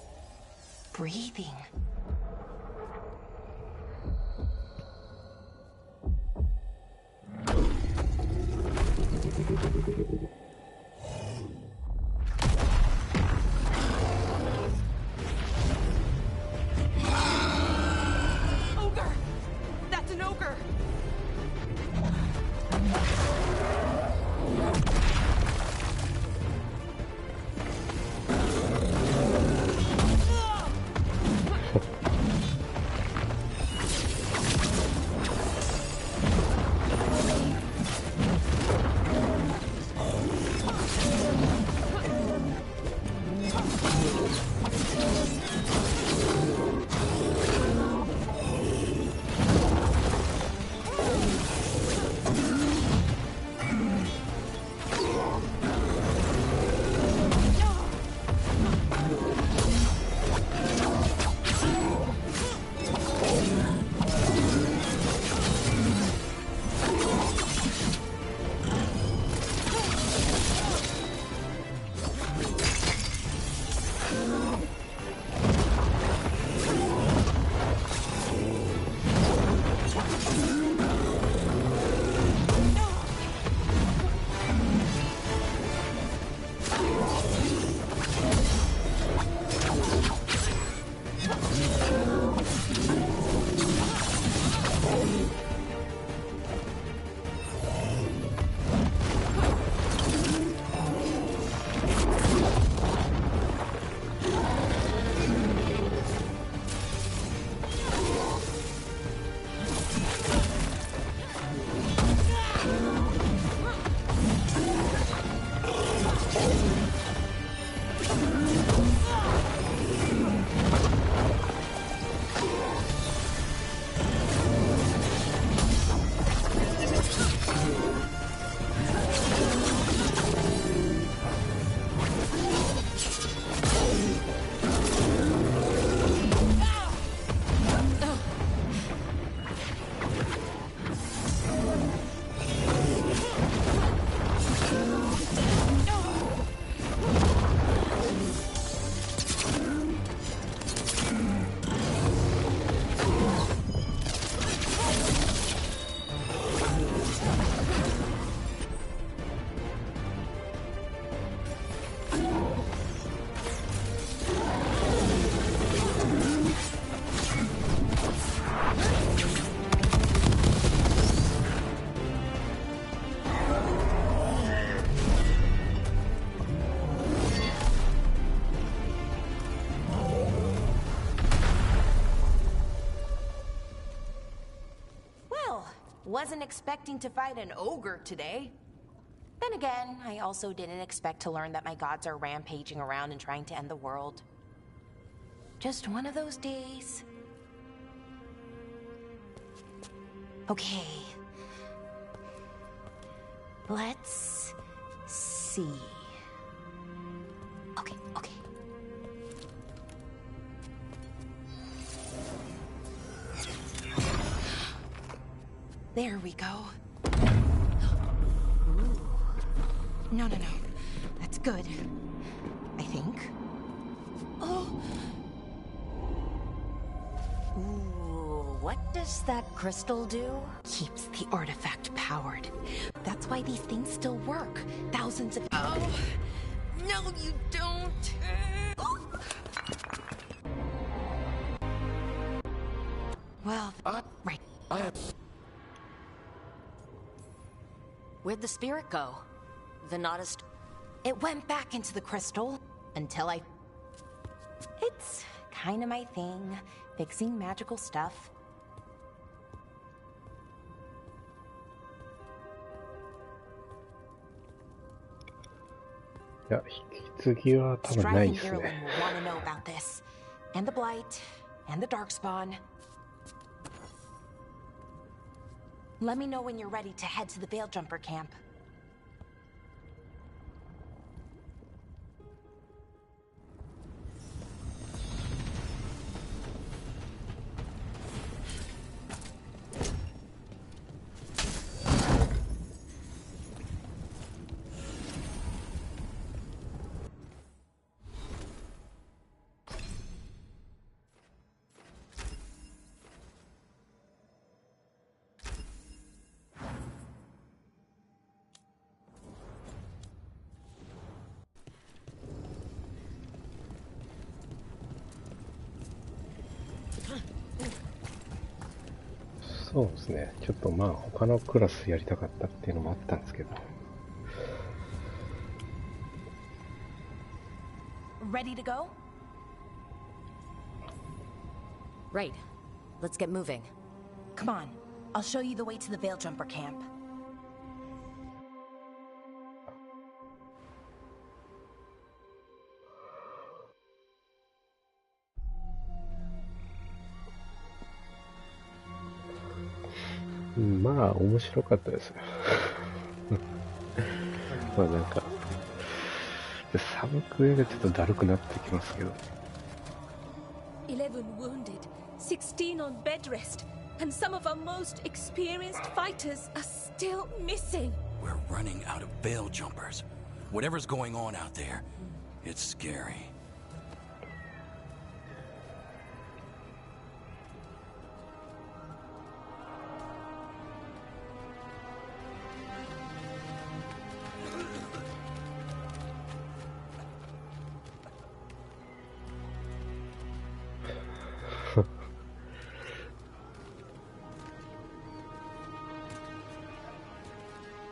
breathing. Ogre! That's an ogre! Wasn't expecting to fight an ogre today. Then again, I also didn't expect to learn that my gods are rampaging around and trying to end the world. Just one of those days. Okay. Let's see. Okay. There we go. Ooh. No. That's good. I think. Oh. Ooh, what does that crystal do? Keeps the artifact powered. That's why these things still work. Thousands of... Oh. No, you don't. Well, right. Where'd the spirit go? The Nodist... It went back into the crystal until I... It's kind of my thing, fixing magical stuff. や、引き継ぎは多分ないです Strife and ね。 Ireland will want to know about this. And the Blight, and the Darkspawn. Let me know when you're ready to head to the Veil Jumper camp. So そうですね。ちょっとまあ他のクラスやりたかったっていうのもあったんですけど。Ready to go? Right. Let's get moving. Come on. I'll show you the way to the Veil Jumper camp. Mm, まあ面白かったですよ。まあなんかサブクエがちょっとだるくなってきますけど。11 wounded, 16 on bed rest, and some of our most experienced fighters are still missing. We're running out of veil jumpers. Whatever's going on out there, it's scary.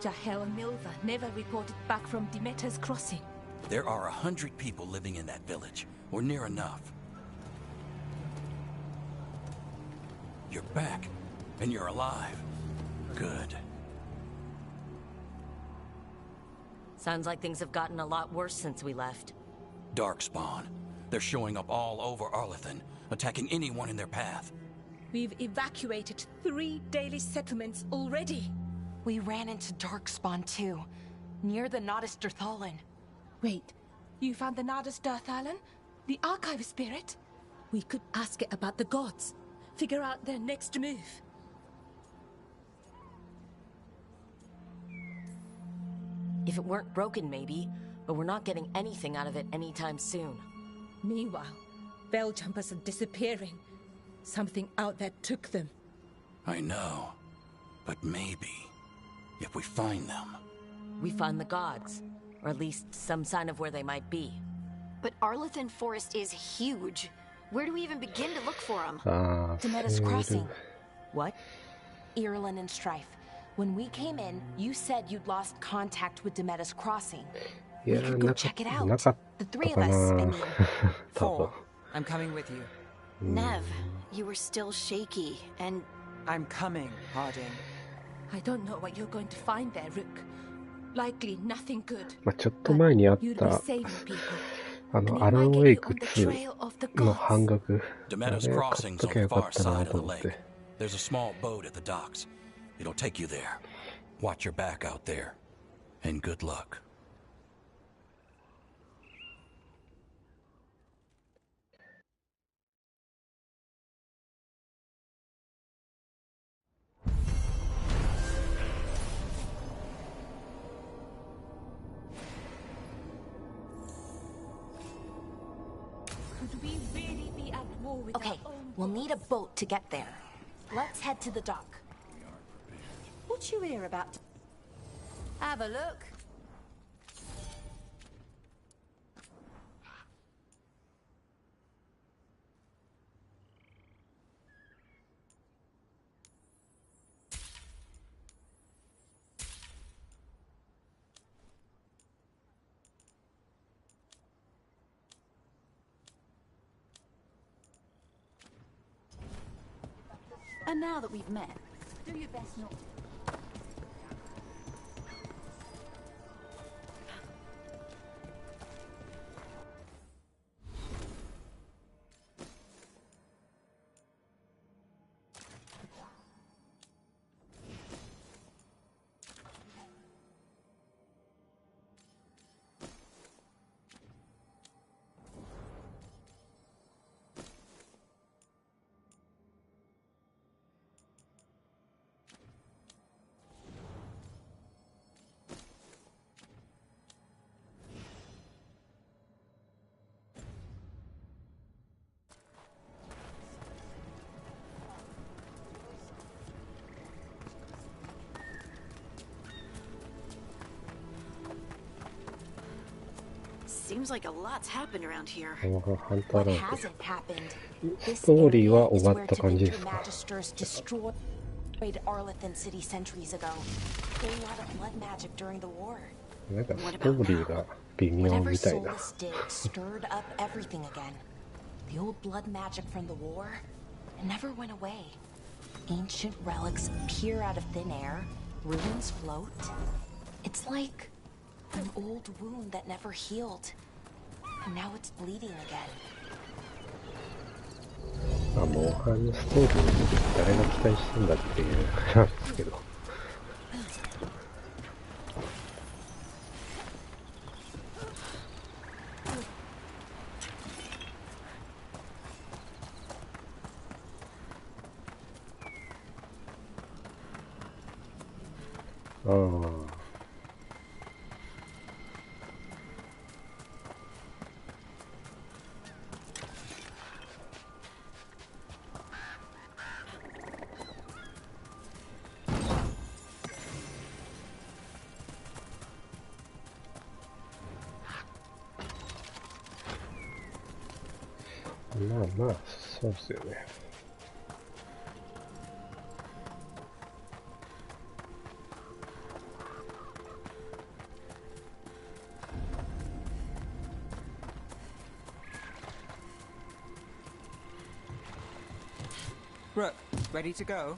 Jahel and Milva never reported back from Demeter's crossing. There are 100 people living in that village, or near enough. You're back, and you're alive. Good. Sounds like things have gotten a lot worse since we left. Darkspawn. They're showing up all over Arlethan, attacking anyone in their path. We've evacuated 3 daily settlements already. We ran into Darkspawn too, near the Nodus Dirthalin. Wait, you found the Nodus Dirthalin? The archive spirit? We could ask it about the gods. Figure out their next move. If it weren't broken, maybe, but we're not getting anything out of it anytime soon. Meanwhile, Veil Jumpers are disappearing. Something out there took them. I know, but maybe, if we find them... We find the gods, or at least some sign of where they might be. But Arlethan Forest is huge. Where do we even begin to look for them? Demeter's crossing. What? Ireland and Strife. When we came in, you said you'd lost contact with Demeter's crossing. We could go check it out. The 3 of us, I mean. 4. I'm coming with you. Nev, you were still shaky, and... I'm coming, Harding. I don't know what you're going to find there, Rook. Likely nothing good. まあちょっと前にあったアランウェイク2の半額。あれ買っときゃよかったなと思って。There's a small boat at the docks. It'll take you there. Watch your back out there. And good luck. Okay, we'll need a boat to get there. Let's head to the dock. What you hear about? Have a look. And now that we've met, do your best not to... Seems like a lot's happened around here. What hasn't happened? ストーリーは終わった感じですか？ destroyed Arlethan City centuries ago. There were a lot of blood magic during the war. なんかストーリーが微妙みたいな。 Whatever Solus did stirred up everything again. The old blood magic from the war, it never went away. Ancient relics appear out of thin air, ruins float. It's like an old wound that never healed, and now it's bleeding again. モンハンのストーリーに誰が期待してんだっていうあれですけど。ああ。まあまあ、そうっすよね。Brooke, ready to go?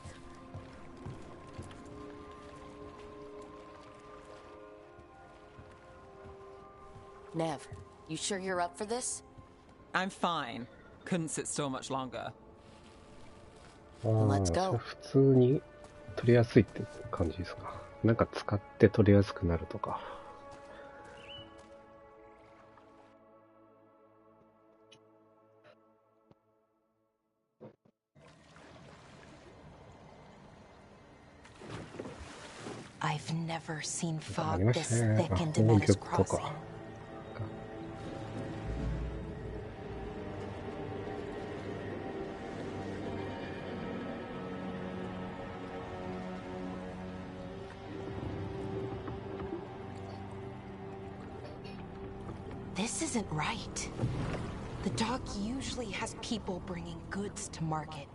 Nev, you sure you're up for this? I'm fine. Couldn't sit still much longer. Let's ああ、 go. 普通に取りやすいって感じですか？なんか使って取りやすくなるとか。I've never seen あり fog ま this したね。 thick in 宝 Demetta's 玉と crossing. か。This isn't right. The dock usually has people bringing goods to market,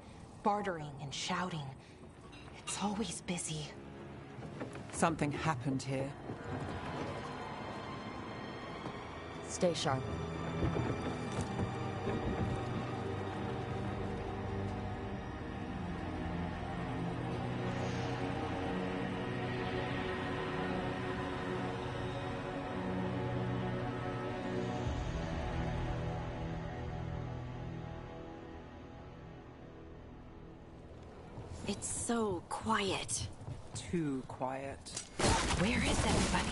bartering and shouting. It's always busy. Something happened here. Stay sharp. It's so quiet. Too quiet. Where is everybody?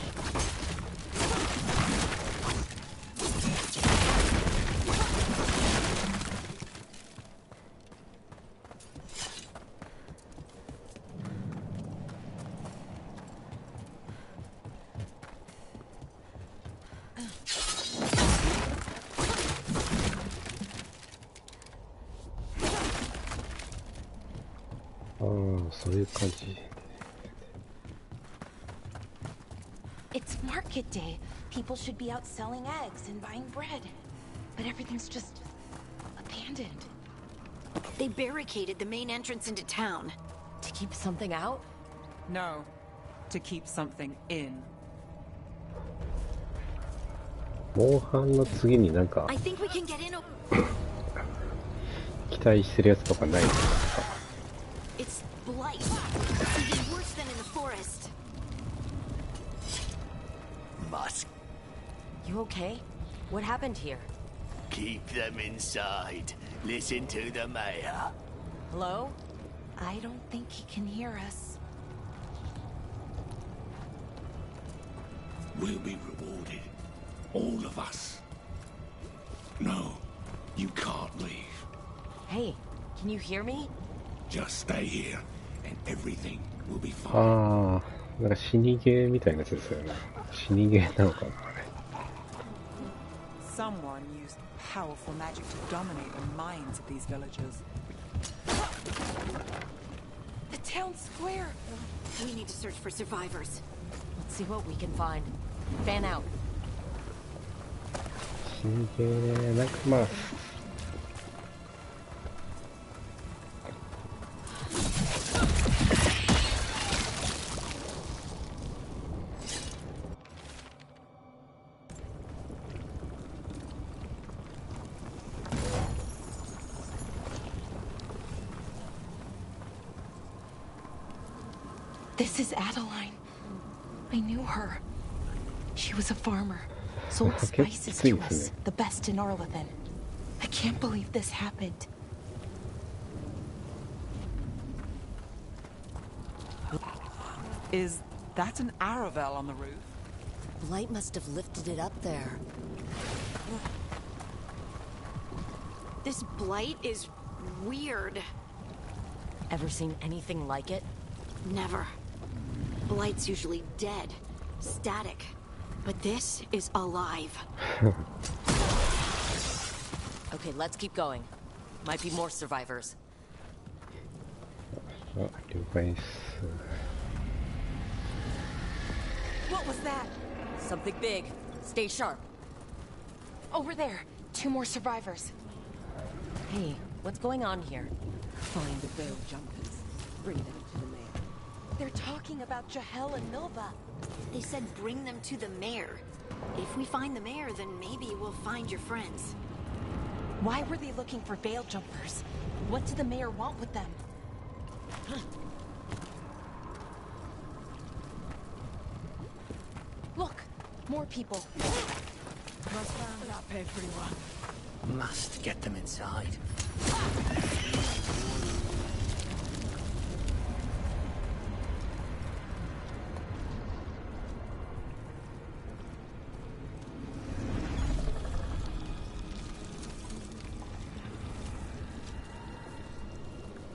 It's market day. People should be out selling eggs and buying bread. But everything's just abandoned. They barricaded the main entrance into town. To keep something out? No. To keep something in. モンハンの次になんか I think we can get in. 期待してるやつとかないですか？ It's blight. Even worse than in the forest. Musk. You okay? What happened here? Keep them inside. Listen to the mayor. Hello? I don't think he can hear us. We'll be rewarded. All of us. No, you can't leave. Hey, can you hear me? Just stay here, and everything will be fine. ああ、なんか死にゲーみたいなやつですよね。死にゲーなのかな、あれ。Someone used powerful magic to dominate the minds of these villagers. The town square. We need to search for survivors. Let's see what we can find. Fan out. すげえ、なんかまあThis is Adeline. I knew her. She was a farmer. Sold spices to us, the best in Arlathan. I can't believe this happened. Is that an Aravel on the roof? Blight must have lifted it up there. This blight is weird. Ever seen anything like it? Never. Blight's usually dead, static. But this is alive. Okay, let's keep going. Might be more survivors. What was that? Something big. Stay sharp. Over there. 2 more survivors. Hey, what's going on here? Find the veil jumpers. Bring them to the mayor. They're talking about Jahel and Milva. They said bring them to the mayor. If we find the mayor, then maybe we'll find your friends. Why were they looking for veil jumpers? What did the mayor want with them? Look, more people. Must round up everyone. Must get them inside.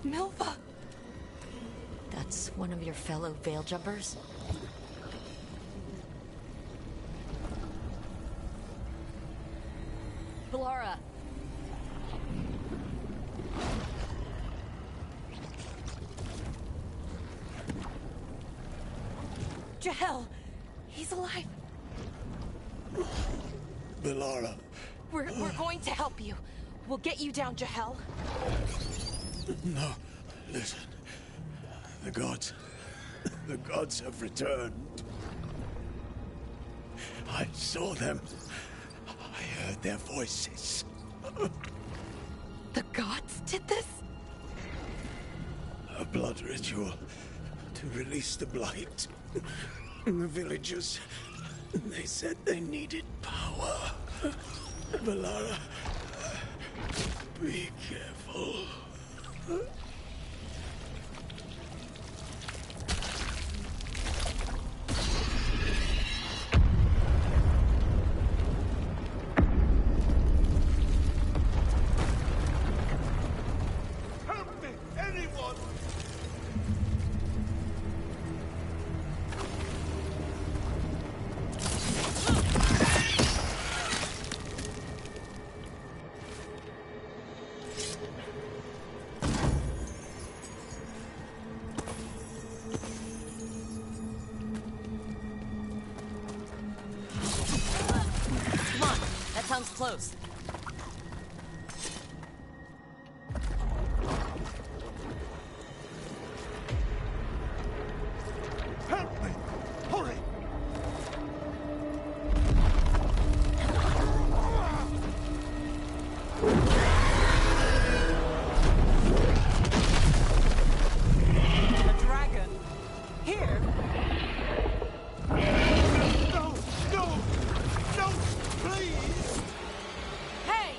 Milva! That's one of your fellow veil jumpers? Valara! Jahel! He's alive! Valara. We're going to help you. We'll get you down, Jahel. No, listen. The gods have returned. I saw them. I heard their voices. The gods did this? A blood ritual to release the blight. The villagers, they said they needed power. Valara, be careful. Help me, anyone! Sounds close. Help me! Hurry! A dragon? Here? No! No! No! Please! Hey!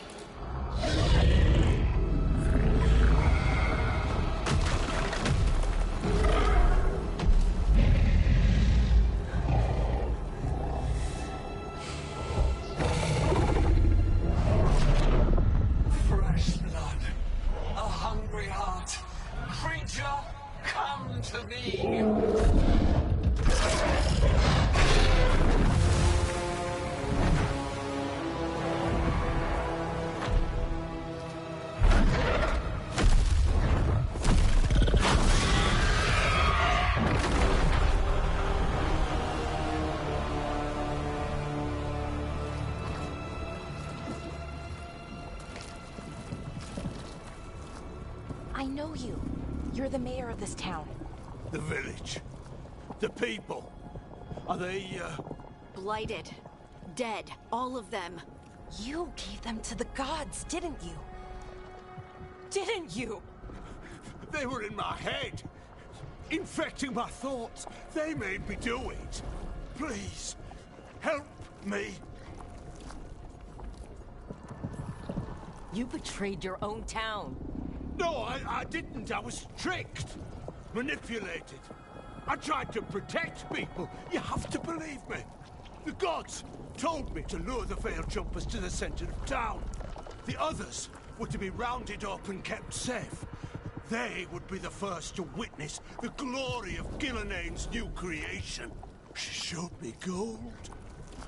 I know you. You're the mayor of this town. The village. The people. Are they, Blighted. Dead. All of them. You gave them to the gods, didn't you? Didn't you? They were in my head. Infecting my thoughts. They made me do it. Please, help me. You betrayed your own town. No, I didn't. I was tricked. Manipulated. I tried to protect people. You have to believe me. The gods told me to lure the veil jumpers to the center of town. The others were to be rounded up and kept safe. They would be the first to witness the glory of Gilnenane's new creation. She showed me gold.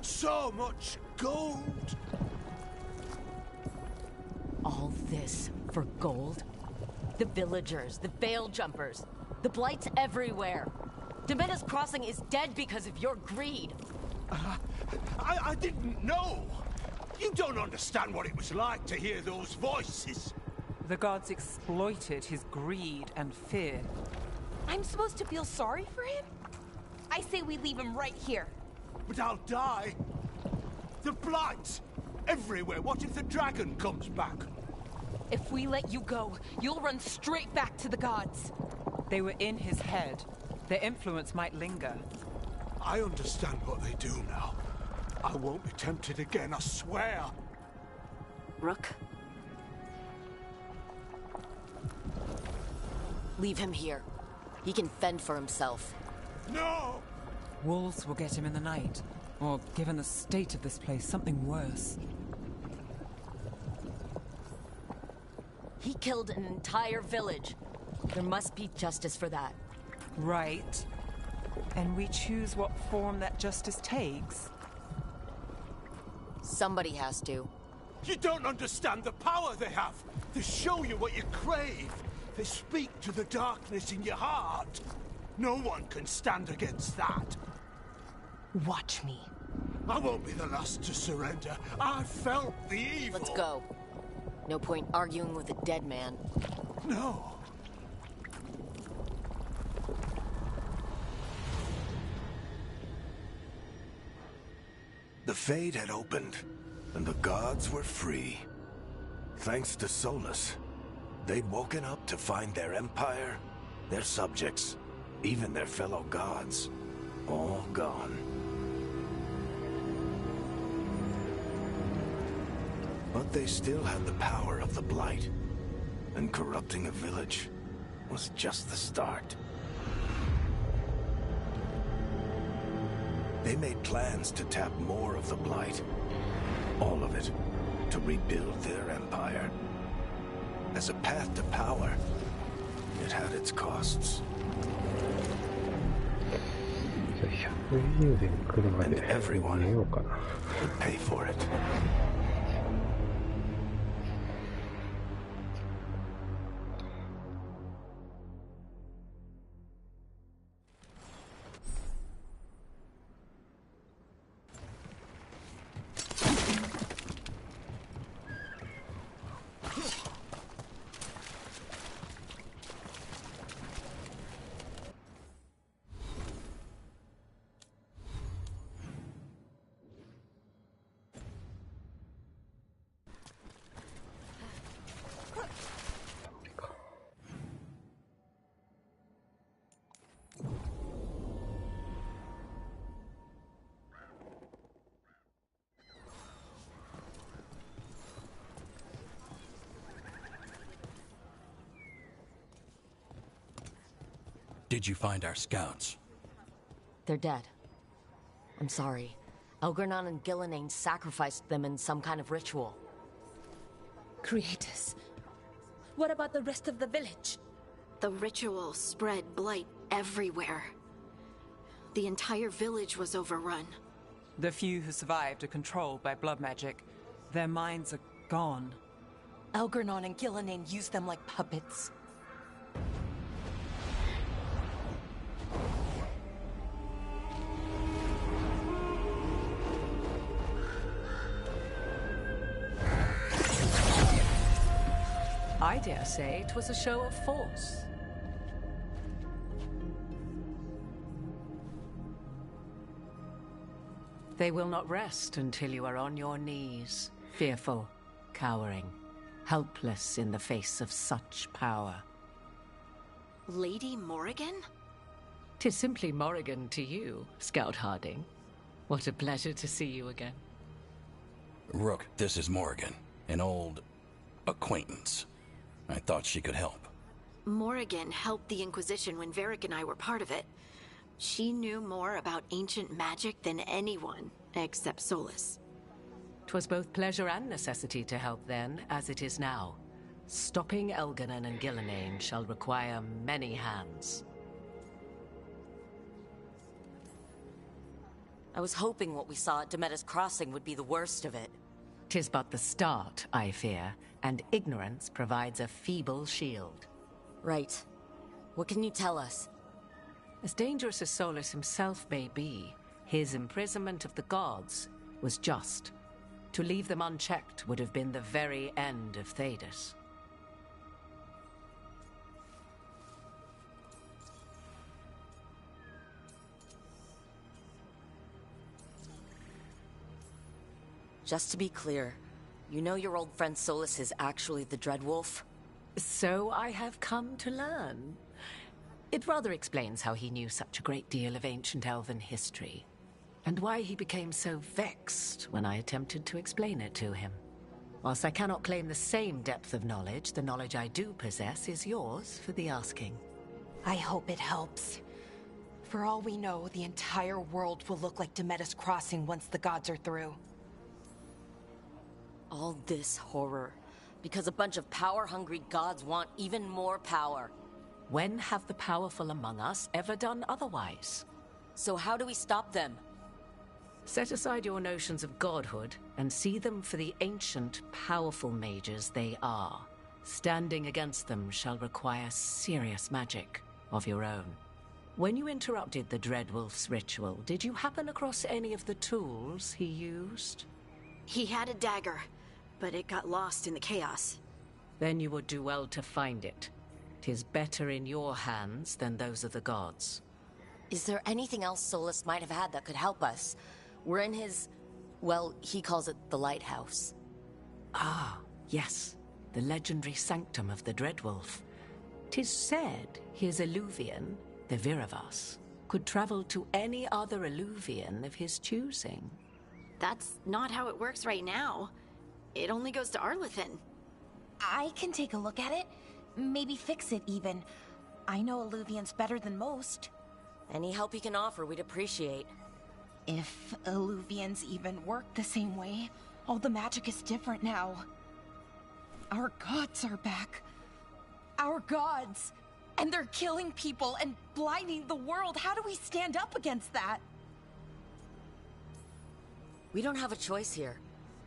So much gold. All this for gold? The villagers, the veil jumpers, the blights everywhere. Demena's Crossing is dead because of your greed. I didn't know. You don't understand what it was like to hear those voices. The gods exploited his greed and fear. I'm supposed to feel sorry for him? I say we leave him right here. But I'll die. The blights everywhere. What if the dragon comes back? If we let you go, you'll run straight back to the gods. They were in his head. Their influence might linger. I understand what they do now. I won't be tempted again, I swear. Rook? Leave him here. He can fend for himself. No! Wolves will get him in the night. Or, given the state of this place, something worse. He killed an entire village. There must be justice for that. Right. And we choose what form that justice takes. Somebody has to. You don't understand the power they have. They show you what you crave. They speak to the darkness in your heart. No one can stand against that. Watch me. I won't be the last to surrender. I felt the evil. Let's go. No point arguing with a dead man. No. The Fade had opened, and the gods were free. Thanks to Solus, they'd woken up to find their empire, their subjects, even their fellow gods, all gone. But they still had the power of the Blight, and corrupting a village was just the start. They made plans to tap more of the Blight, all of it, to rebuild their empire. As a path to power, it had its costs. And everyone would pay for it. Did you find our scouts? They're dead. I'm sorry. Elgernon and Gillenane sacrificed them in some kind of ritual. Creators. What about the rest of the village? The ritual spread blight everywhere. The entire village was overrun. The few who survived are controlled by blood magic. Their minds are gone. Elgernon and Gillenane used them like puppets. I I dare say it was a show of force. They will not rest until you are on your knees, fearful, cowering, helpless in the face of such power. Lady Morrigan? 'Tis simply Morrigan to you, Scout Harding. What a pleasure to see you again. Rook, this is Morrigan, an old acquaintance. I thought she could help. Morrigan helped the Inquisition when Varric and I were part of it. She knew more about ancient magic than anyone, except Solus. 'Twas both pleasure and necessity to help then, as it is now. Stopping Elganon and Gillenane shall require many hands. I was hoping what we saw at Demeter's Crossing would be the worst of it. 'Tis but the start, I fear, and ignorance provides a feeble shield. Right. What can you tell us? As dangerous as Solus himself may be, his imprisonment of the gods was just. To leave them unchecked would have been the very end of Thedas. Just to be clear, you know your old friend Solus is actually the Dreadwolf? So I have come to learn. It rather explains how he knew such a great deal of ancient elven history, and why he became so vexed when I attempted to explain it to him. Whilst I cannot claim the same depth of knowledge, the knowledge I do possess is yours for the asking. I hope it helps. For all we know, the entire world will look like Demeter's Crossing once the gods are through. All this horror, because a bunch of power-hungry gods want even more power. When have the powerful among us ever done otherwise? So how do we stop them? Set aside your notions of godhood and see them for the ancient, powerful mages they are. Standing against them shall require serious magic of your own. When you interrupted the Dreadwolf's ritual, did you happen across any of the tools he used? He had a dagger, but it got lost in the chaos. Then you would do well to find it. 'Tis better in your hands than those of the gods. Is there anything else Solus might have had that could help us? We're in his... well, he calls it the lighthouse. Ah, yes. The legendary sanctum of the Dreadwolf. 'Tis said his Illuvian, the Viravas, could travel to any other Illuvian of his choosing. That's not how it works right now. It only goes to Arlethan. I can take a look at it. Maybe fix it, even. I know Illuvians better than most. Any help you can offer, we'd appreciate. If Illuvians even work the same way, all the magic is different now. Our gods are back. Our gods! And they're killing people and blinding the world. How do we stand up against that? We don't have a choice here.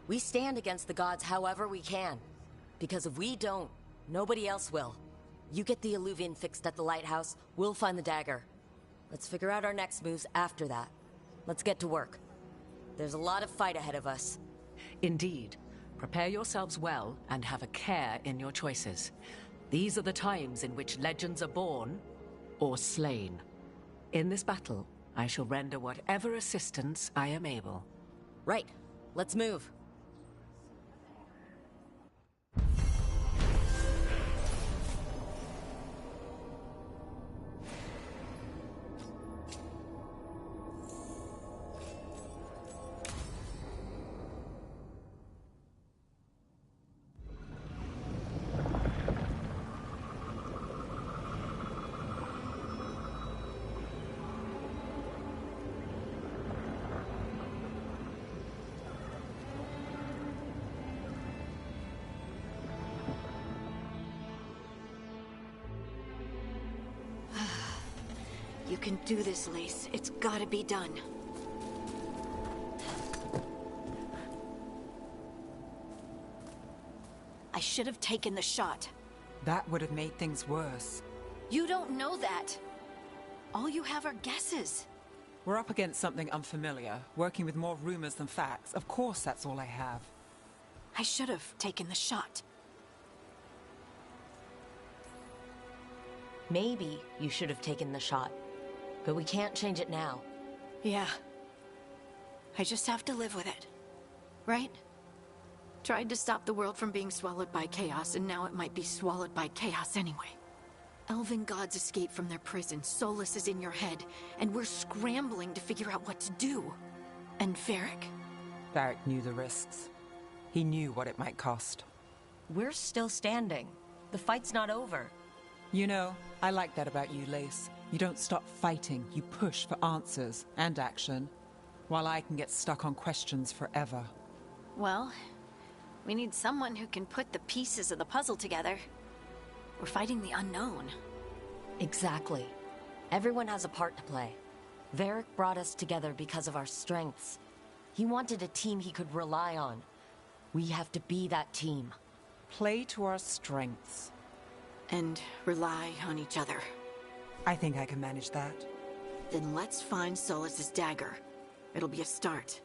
We stand against the gods however we can. Because if we don't, nobody else will. You get the Illuvian fixed at the lighthouse, we'll find the dagger. Let's figure out our next moves after that. Let's get to work. There's a lot of fight ahead of us. Indeed. Prepare yourselves well and have a care in your choices. These are the times in which legends are born or slain. In this battle, I shall render whatever assistance I am able. Right. Let's move. You can do this, Lace. It's gotta be done. I should have taken the shot. That would have made things worse. You don't know that. All you have are guesses. We're up against something unfamiliar, working with more rumors than facts. Of course, that's all I have. I should have taken the shot. Maybe you should have taken the shot. But we can't change it now. Yeah. I just have to live with it. Right? Tried to stop the world from being swallowed by chaos, and now it might be swallowed by chaos anyway. Elven gods escaped from their prison, Solus is in your head, and we're scrambling to figure out what to do. And Varric? Varric knew the risks. He knew what it might cost. We're still standing. The fight's not over. You know, I like that about you, Lace. You don't stop fighting, you push for answers and action, while I can get stuck on questions forever. Well, we need someone who can put the pieces of the puzzle together. We're fighting the unknown. Exactly. Everyone has a part to play. Varric brought us together because of our strengths. He wanted a team he could rely on. We have to be that team. Play to our strengths. And rely on each other. I think I can manage that. Then let's find Solus's dagger. It'll be a start.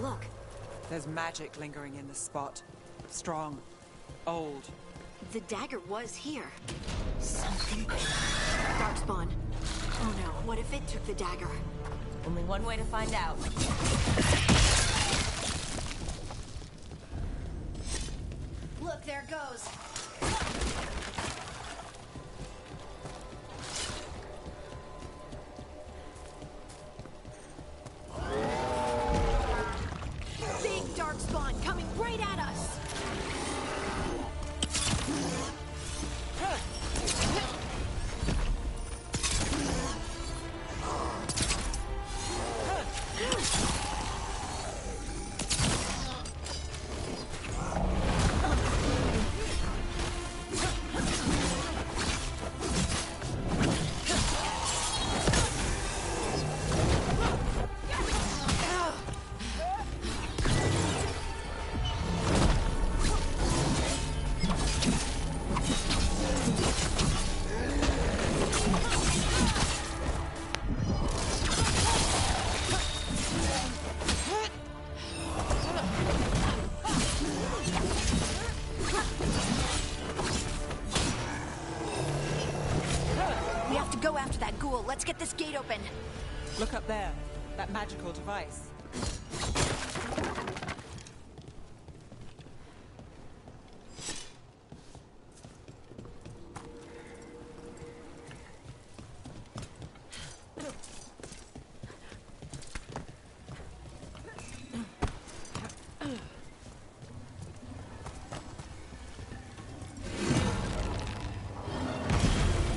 Look. There's magic lingering in this spot. Strong. Old. The dagger was here. Something... Darkspawn. Oh no, what if it took the dagger? Only one way to find out. Look, there it goes. Big Darkspawn coming right at us. Let's get this gate open. Look up there. That magical device.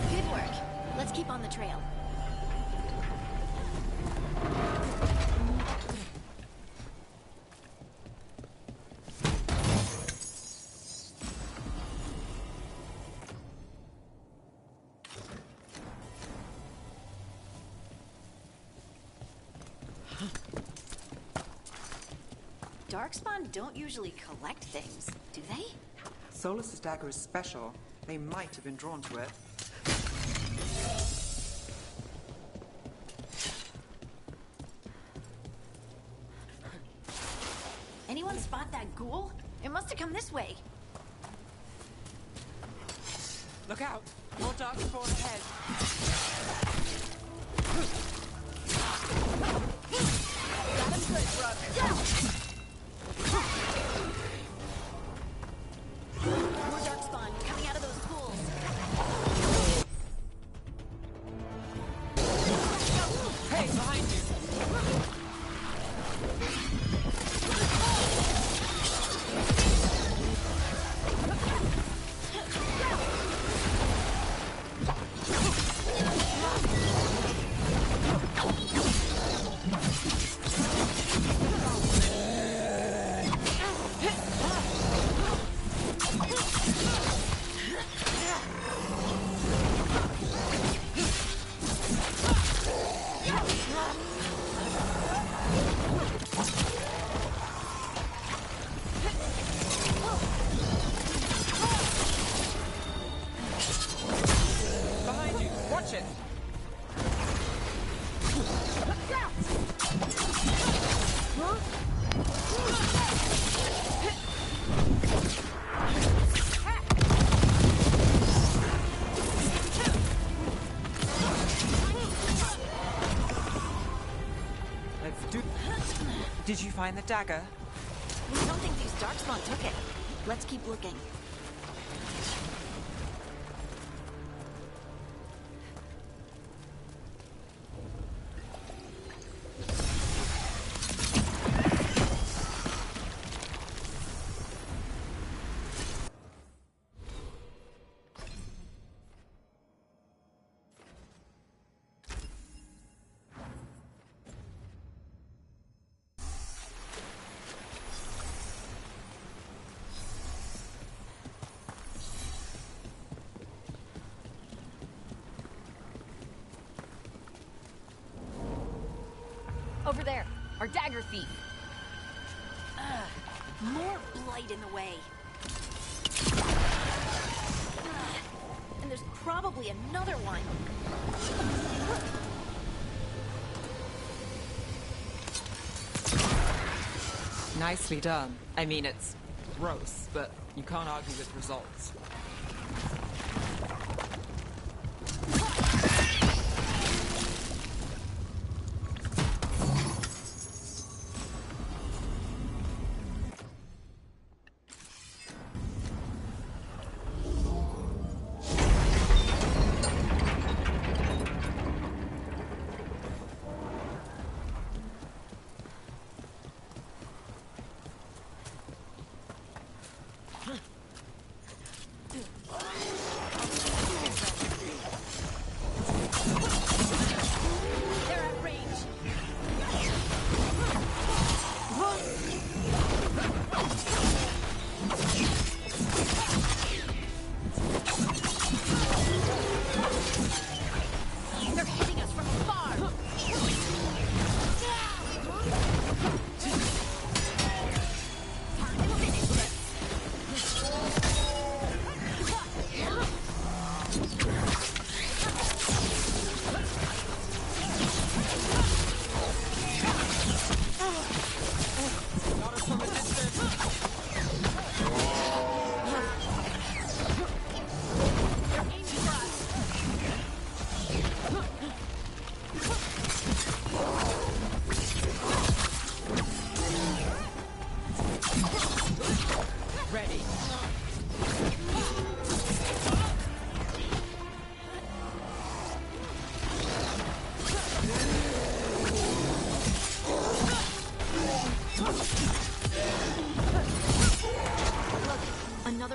Good work. Let's keep on the trail. Darkspawn don't usually collect things, do they? Solus's dagger is special. They might have been drawn to it. Anyone spot that ghoul? It must have come this way. Look out! More Darkspawn ahead. Got him good, Brooke. More Darkspawn coming out of those pools. Hey, behind you! find the dagger? We don't think these Darkspawn took it. Let's keep looking. Over there, our dagger thief. More blight in the way. And there's probably another one. Nicely done. I mean, it's gross, but you can't argue with results.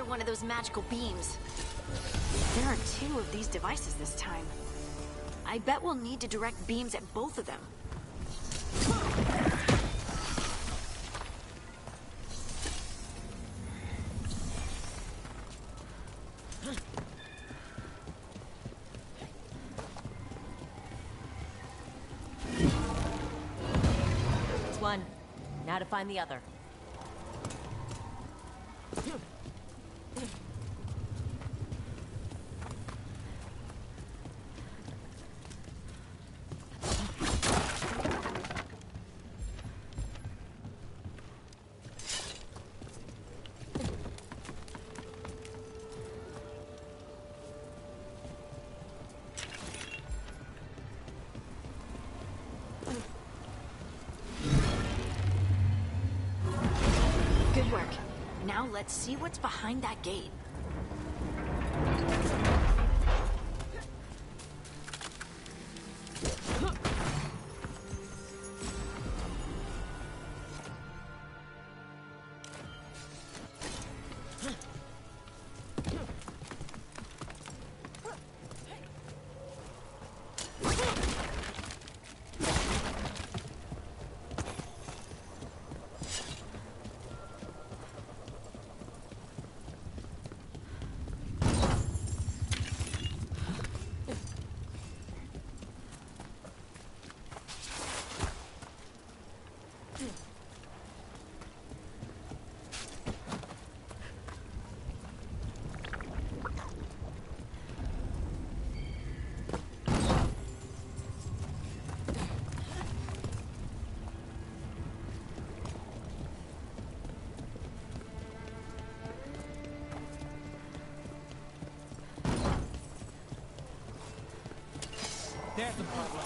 One of those magical beams. There are 2 of these devices this time. I bet we'll need to direct beams at both of them. That's one. Now to find the other. Good work. Now let's see what's behind that gate. There's the problem.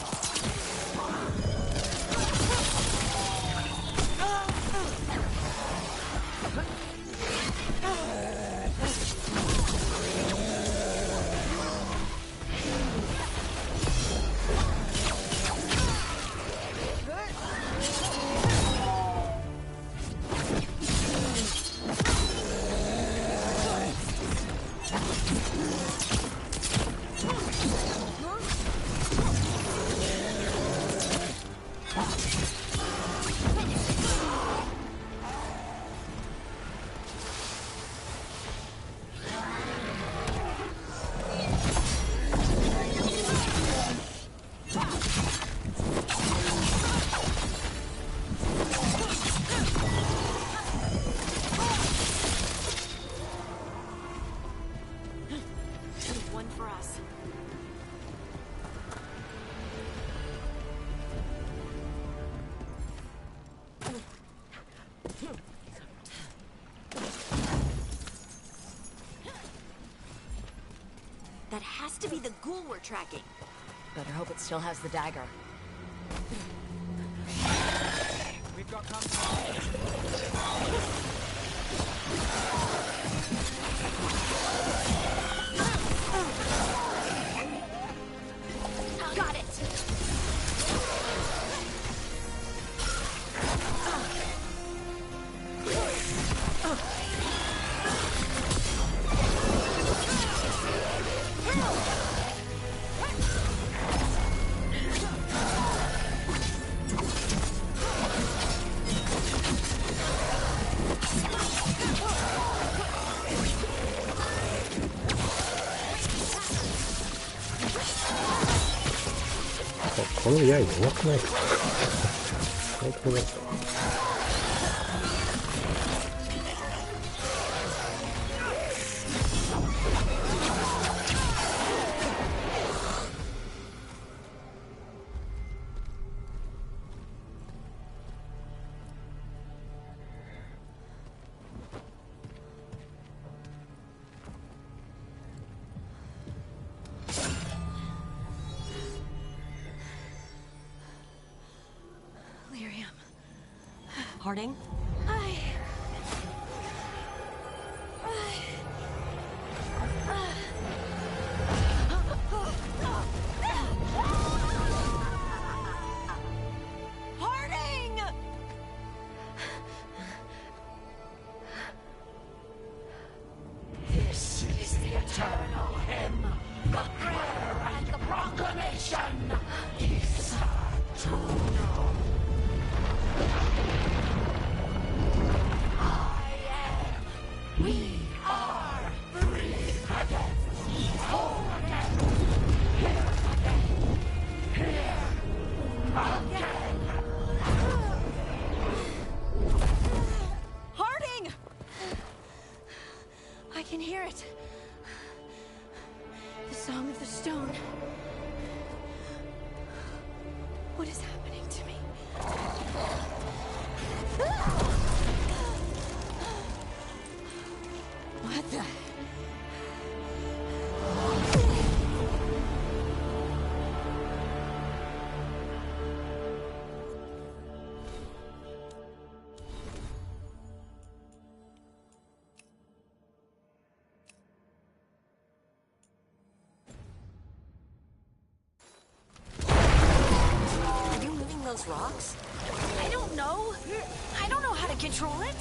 That has to be the ghoul we're tracking. Better hope it still has the dagger. We've got company. Got it!この刃弱くないか最高だった。Harding? Harding! This is the eternal hymn, the prayer and the proclamation. We are free again, whole again, here again. Harding! I can hear it. The Song of the Stone. What is happening to me? What the? Are you moving those rocks? I don't know. I don't know how to control it.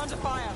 under fire!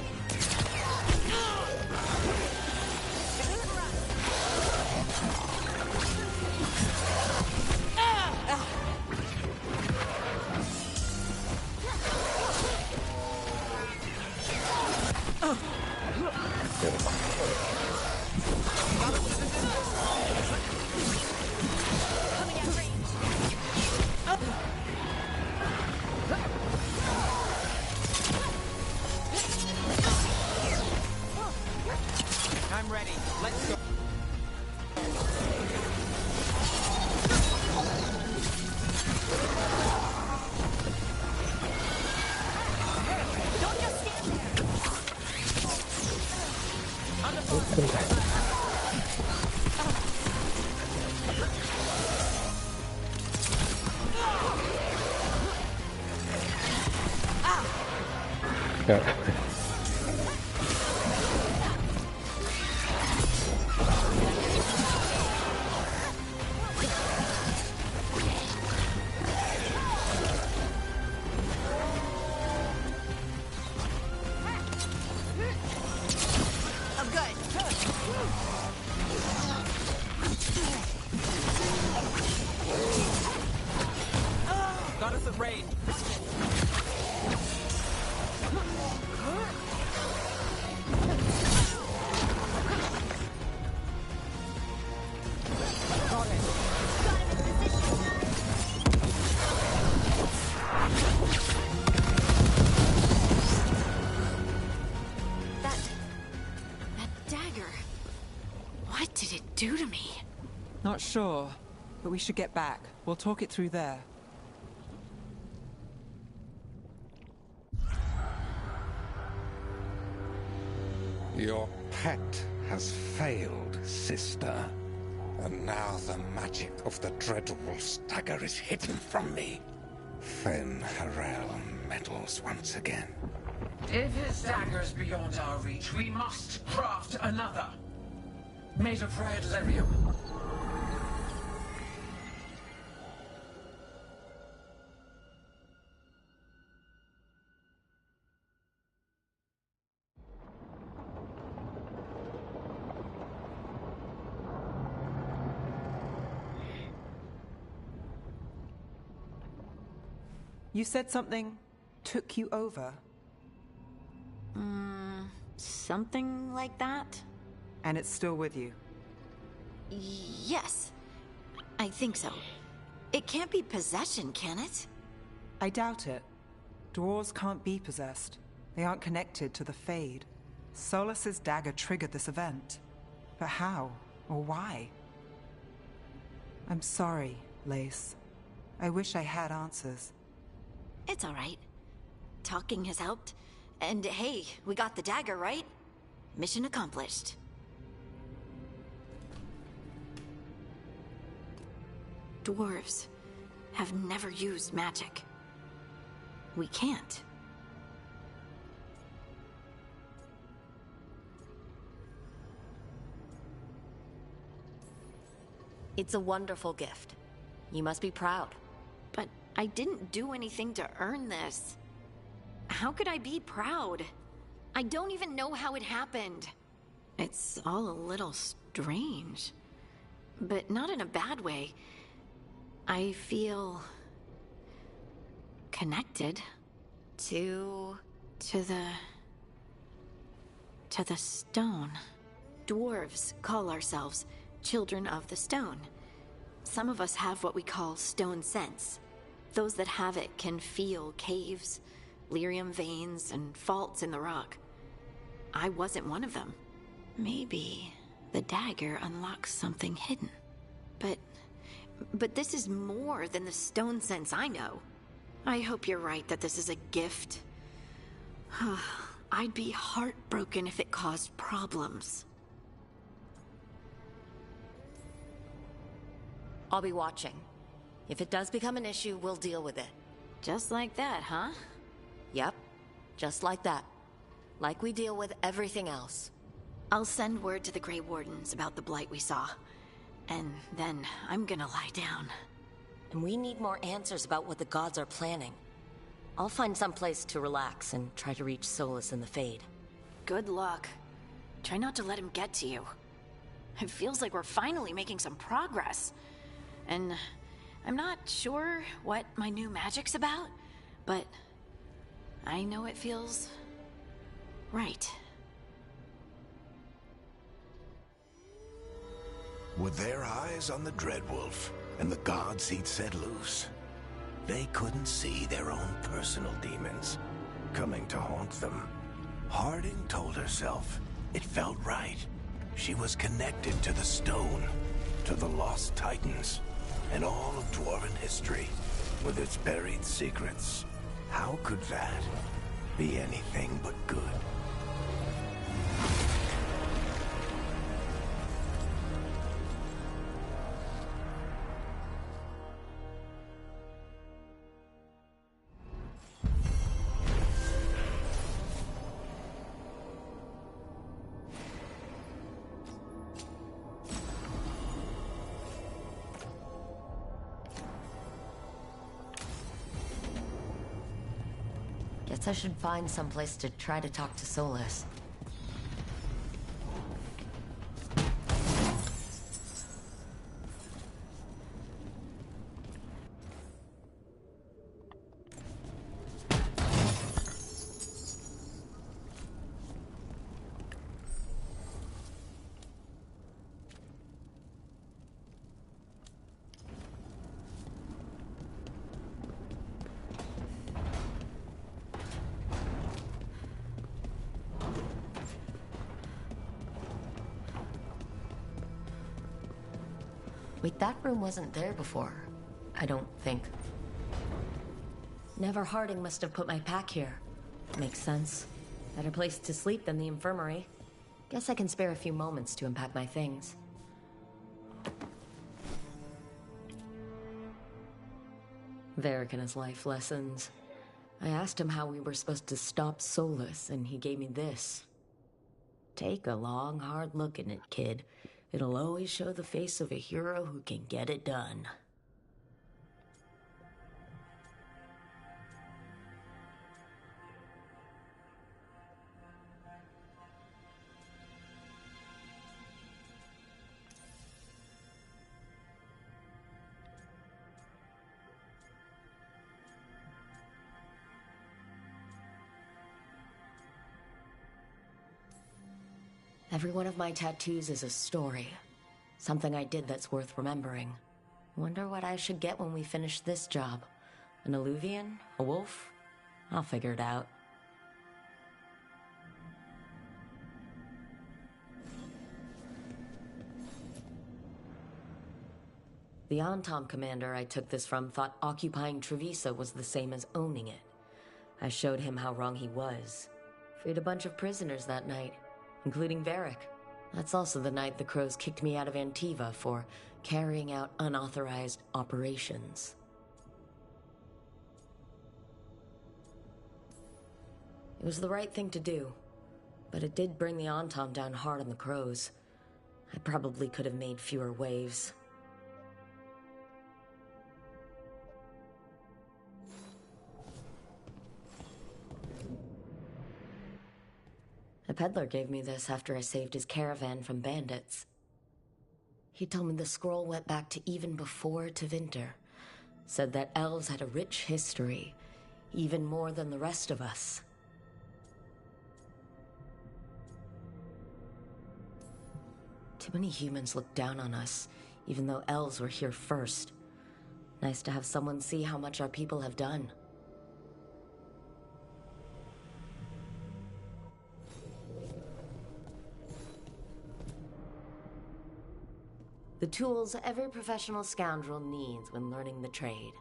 I'm ready. Let's go. Goddess of Rain. That dagger. What did it do to me? Not sure, but we should get back. We'll talk it through there. Your pet has failed, sister. And now the magic of the dreadful stagger is hidden from me. Fen Harel meddles once again. If his dagger's beyond our reach, we must craft another. Made of red lyrium. You said something took you over. Something like that? And it's still with you? Yes. I think so. It can't be possession, can it? I doubt it. Dwarves can't be possessed. They aren't connected to the Fade. Solas's dagger triggered this event. But how? Or why? I'm sorry, Lace. I wish I had answers. It's all right. Talking has helped. And hey, we got the dagger, right? Mission accomplished. Dwarves have never used magic. We can't. It's a wonderful gift. You must be proud. But I didn't do anything to earn this. How could I be proud? I don't even know how it happened. It's all a little strange. But not in a bad way. I feel... connected. To the stone. Dwarves call ourselves children of the stone. Some of us have what we call stone sense. Those that have it can feel caves, lyrium veins, and faults in the rock. I wasn't one of them. Maybe the dagger unlocks something hidden. But this is more than the stone sense I know. I hope you're right that this is a gift. I'd be heartbroken if it caused problems. I'll be watching. If it does become an issue, we'll deal with it. Just like that, huh? Yep. Just like that. Like we deal with everything else. I'll send word to the Grey Wardens about the blight we saw. And then I'm gonna lie down. And we need more answers about what the gods are planning. I'll find some place to relax and try to reach solace in the Fade. Good luck. Try not to let him get to you. It feels like we're finally making some progress. And I'm not sure what my new magic's about, but I know it feels right. With their eyes on the Dreadwolf and the gods he'd set loose, they couldn't see their own personal demons coming to haunt them. Harding told herself it felt right. She was connected to the stone, to the lost titans, and all of Dwarven history with its buried secrets. How could that be anything but good? Guess I should find someplace to try to talk to Solus. Wait, that room wasn't there before. I don't think. Never Harding must have put my pack here. Makes sense. Better place to sleep than the infirmary. Guess I can spare a few moments to unpack my things. Varric and his life lessons. I asked him how we were supposed to stop Solus, and he gave me this. Take a long, hard look at it, kid. It'll always show the face of a hero who can get it done. Every one of my tattoos is a story. Something I did that's worth remembering. Wonder what I should get when we finish this job. An Alluvian? A wolf? I'll figure it out. The Antom commander I took this from thought occupying Trevisa was the same as owning it. I showed him how wrong he was. Freed a bunch of prisoners that night, including Varric. That's also the night the Crows kicked me out of Antiva for carrying out unauthorized operations. It was the right thing to do, but it did bring the Antom down hard on the Crows. I probably could have made fewer waves. A peddler gave me this after I saved his caravan from bandits. He told me the scroll went back to even before Tevinter. Said that elves had a rich history, even more than the rest of us. Too many humans look down on us, even though elves were here first. Nice to have someone see how much our people have done. The tools every professional scoundrel needs when learning the trade.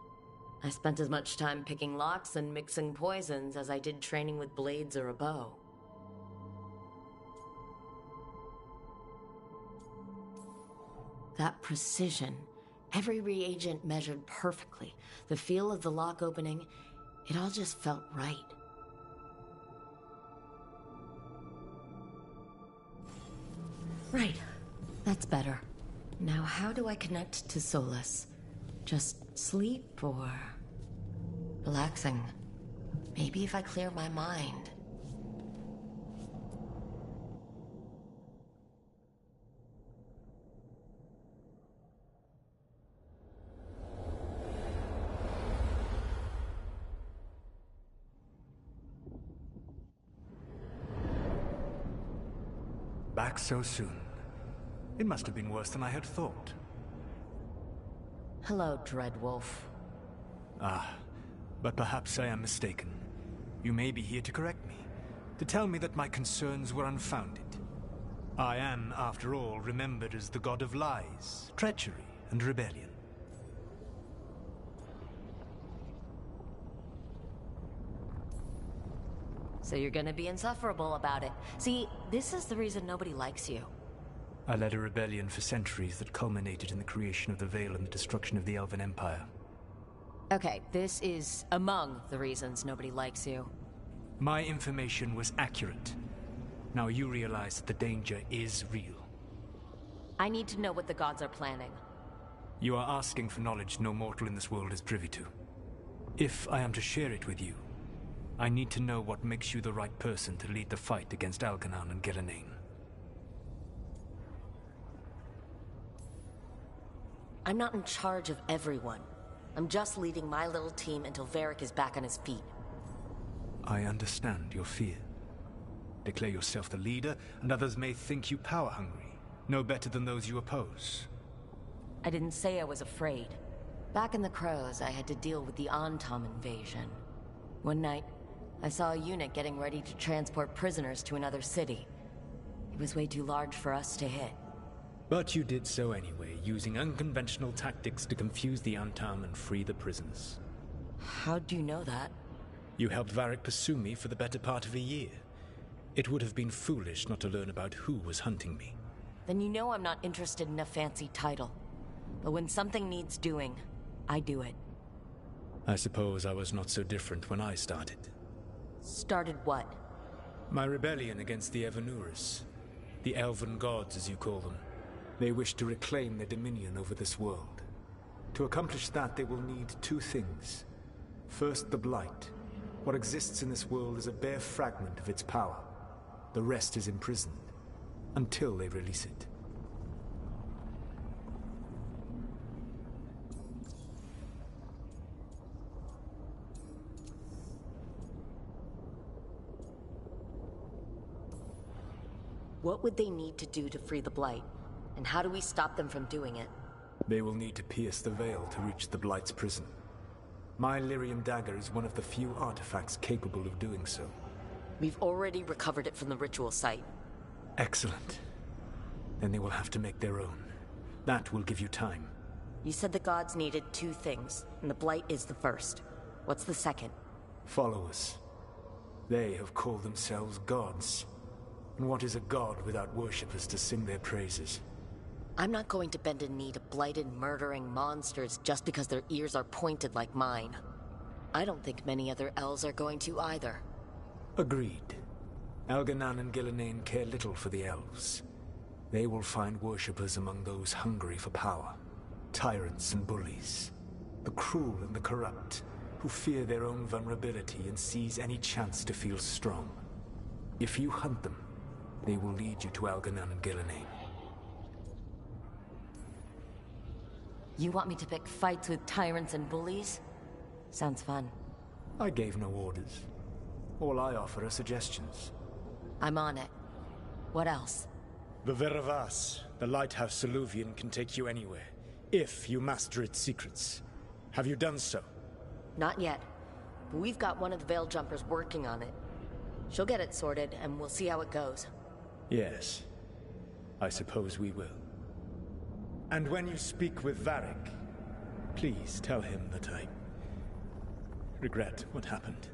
I spent as much time picking locks and mixing poisons as I did training with blades or a bow. That precision, every reagent measured perfectly, the feel of the lock opening, it all just felt right. Right, that's better. Now, how do I connect to Solus? Just sleep or relaxing? Maybe if I clear my mind. Back so soon. It must have been worse than I had thought. Hello, Dreadwolf. Ah, but perhaps I am mistaken. You may be here to correct me, to tell me that my concerns were unfounded. I am, after all, remembered as the god of lies, treachery, and rebellion. So you're gonna be insufferable about it. See, this is the reason nobody likes you. I led a rebellion for centuries that culminated in the creation of the Veil and the destruction of the Elven Empire. Okay, this is among the reasons nobody likes you. My information was accurate. Now you realize that the danger is real. I need to know what the gods are planning. You are asking for knowledge no mortal in this world is privy to. If I am to share it with you, I need to know what makes you the right person to lead the fight against Algernon and Gillenane. I'm not in charge of everyone. I'm just leading my little team until Varric is back on his feet. I understand your fear. Declare yourself the leader, and others may think you power-hungry, no better than those you oppose. I didn't say I was afraid. Back in the Crows, I had to deal with the Antom invasion. One night, I saw a unit getting ready to transport prisoners to another city. It was way too large for us to hit. But you did so anyway, using unconventional tactics to confuse the Antom and free the prisoners. How do you know that? You helped Varric pursue me for the better part of a year. It would have been foolish not to learn about who was hunting me. Then you know I'm not interested in a fancy title. But when something needs doing, I do it. I suppose I was not so different when I started. Started what? My rebellion against the Evanurus. The Elven Gods, as you call them. They wish to reclaim their dominion over this world. To accomplish that, they will need two things. First, the Blight. What exists in this world is a bare fragment of its power. The rest is imprisoned, until they release it. What would they need to do to free the Blight? And how do we stop them from doing it? They will need to pierce the veil to reach the Blight's prison. My Lyrium dagger is one of the few artifacts capable of doing so. We've already recovered it from the ritual site. Excellent. Then they will have to make their own. That will give you time. You said the gods needed two things, and the Blight is the first. What's the second? Followers. They have called themselves gods. And what is a god without worshippers to sing their praises? I'm not going to bend a knee to blighted, murdering monsters just because their ears are pointed like mine. I don't think many other elves are going to either. Agreed. Algernon and Gillenane care little for the elves. They will find worshippers among those hungry for power. Tyrants and bullies. The cruel and the corrupt, who fear their own vulnerability and seize any chance to feel strong. If you hunt them, they will lead you to Algernon and Gillenane. You want me to pick fights with tyrants and bullies? Sounds fun. I gave no orders. All I offer are suggestions. I'm on it. What else? The Veravas, the lighthouse Soluvian, can take you anywhere, if you master its secrets. Have you done so? Not yet. But we've got one of the Veil Jumpers working on it. She'll get it sorted, and we'll see how it goes. Yes. I suppose we will. And when you speak with Varric, please tell him that I regret what happened.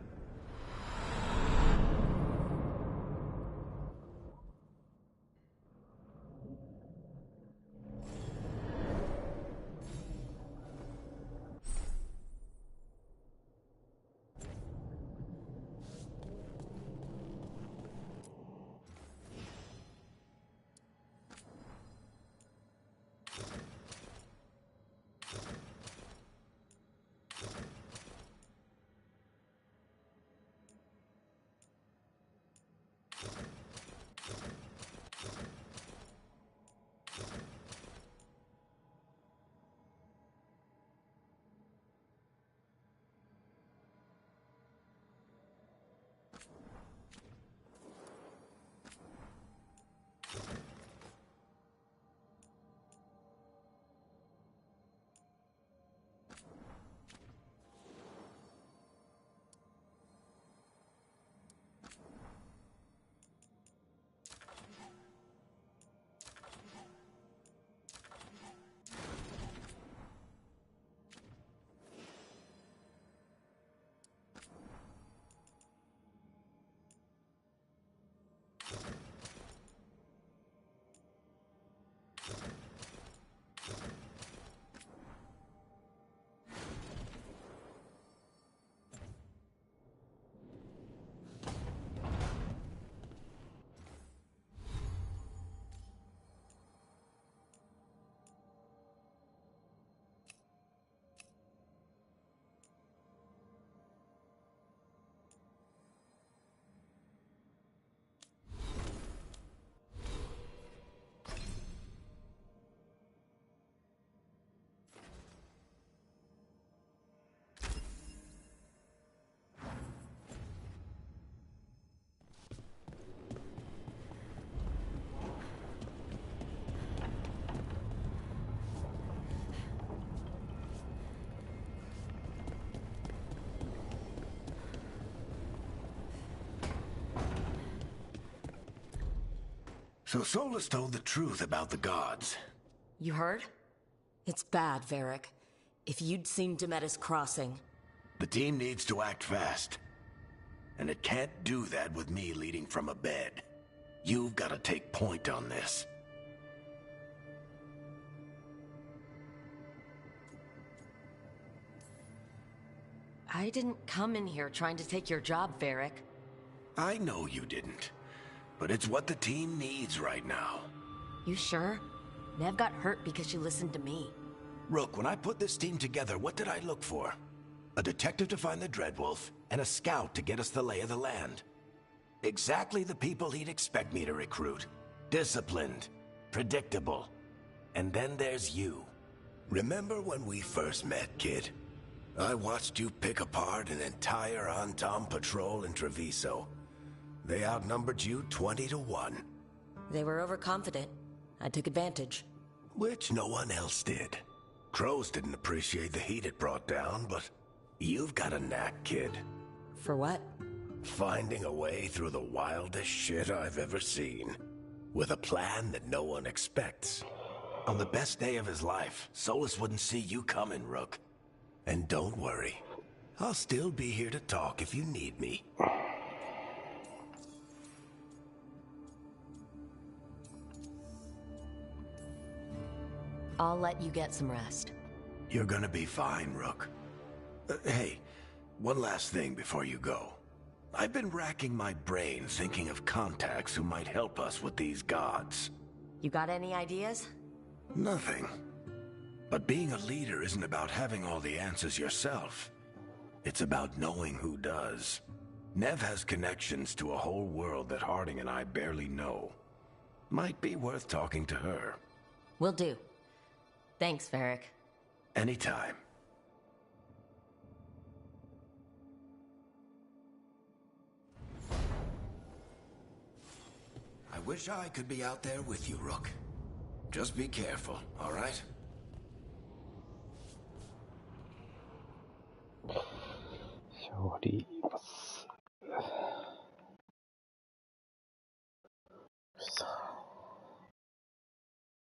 So Solus told the truth about the gods. You heard? It's bad, Varric. If you'd seen Demetis Crossing... The team needs to act fast. And it can't do that with me leading from a bed. You've got to take point on this. I didn't come in here trying to take your job, Varric. I know you didn't. But it's what the team needs right now. You sure? Nev got hurt because she listened to me. Rook, when I put this team together, what did I look for? A detective to find the Dreadwolf, and a scout to get us the lay of the land. Exactly the people he'd expect me to recruit. Disciplined, predictable. And then there's you. Remember when we first met, kid? I watched you pick apart an entire Antom patrol in Treviso. They outnumbered you 20 to 1. They were overconfident. I took advantage. Which no one else did. Crows didn't appreciate the heat it brought down, but you've got a knack, kid. For what? Finding a way through the wildest shit I've ever seen. With a plan that no one expects. On the best day of his life, Solus wouldn't see you coming, Rook. And don't worry. I'll still be here to talk if you need me. I'll let you get some rest. You're gonna be fine, Rook. Hey, one last thing before you go. I've been racking my brain thinking of contacts who might help us with these gods. You got any ideas? Nothing. But being a leader isn't about having all the answers yourself. It's about knowing who does. Nev has connections to a whole world that Harding and I barely know. Might be worth talking to her. Will do. Thanks, Varric. Anytime. I wish I could be out there with you, Rook. Just be careful, all right? Sorry.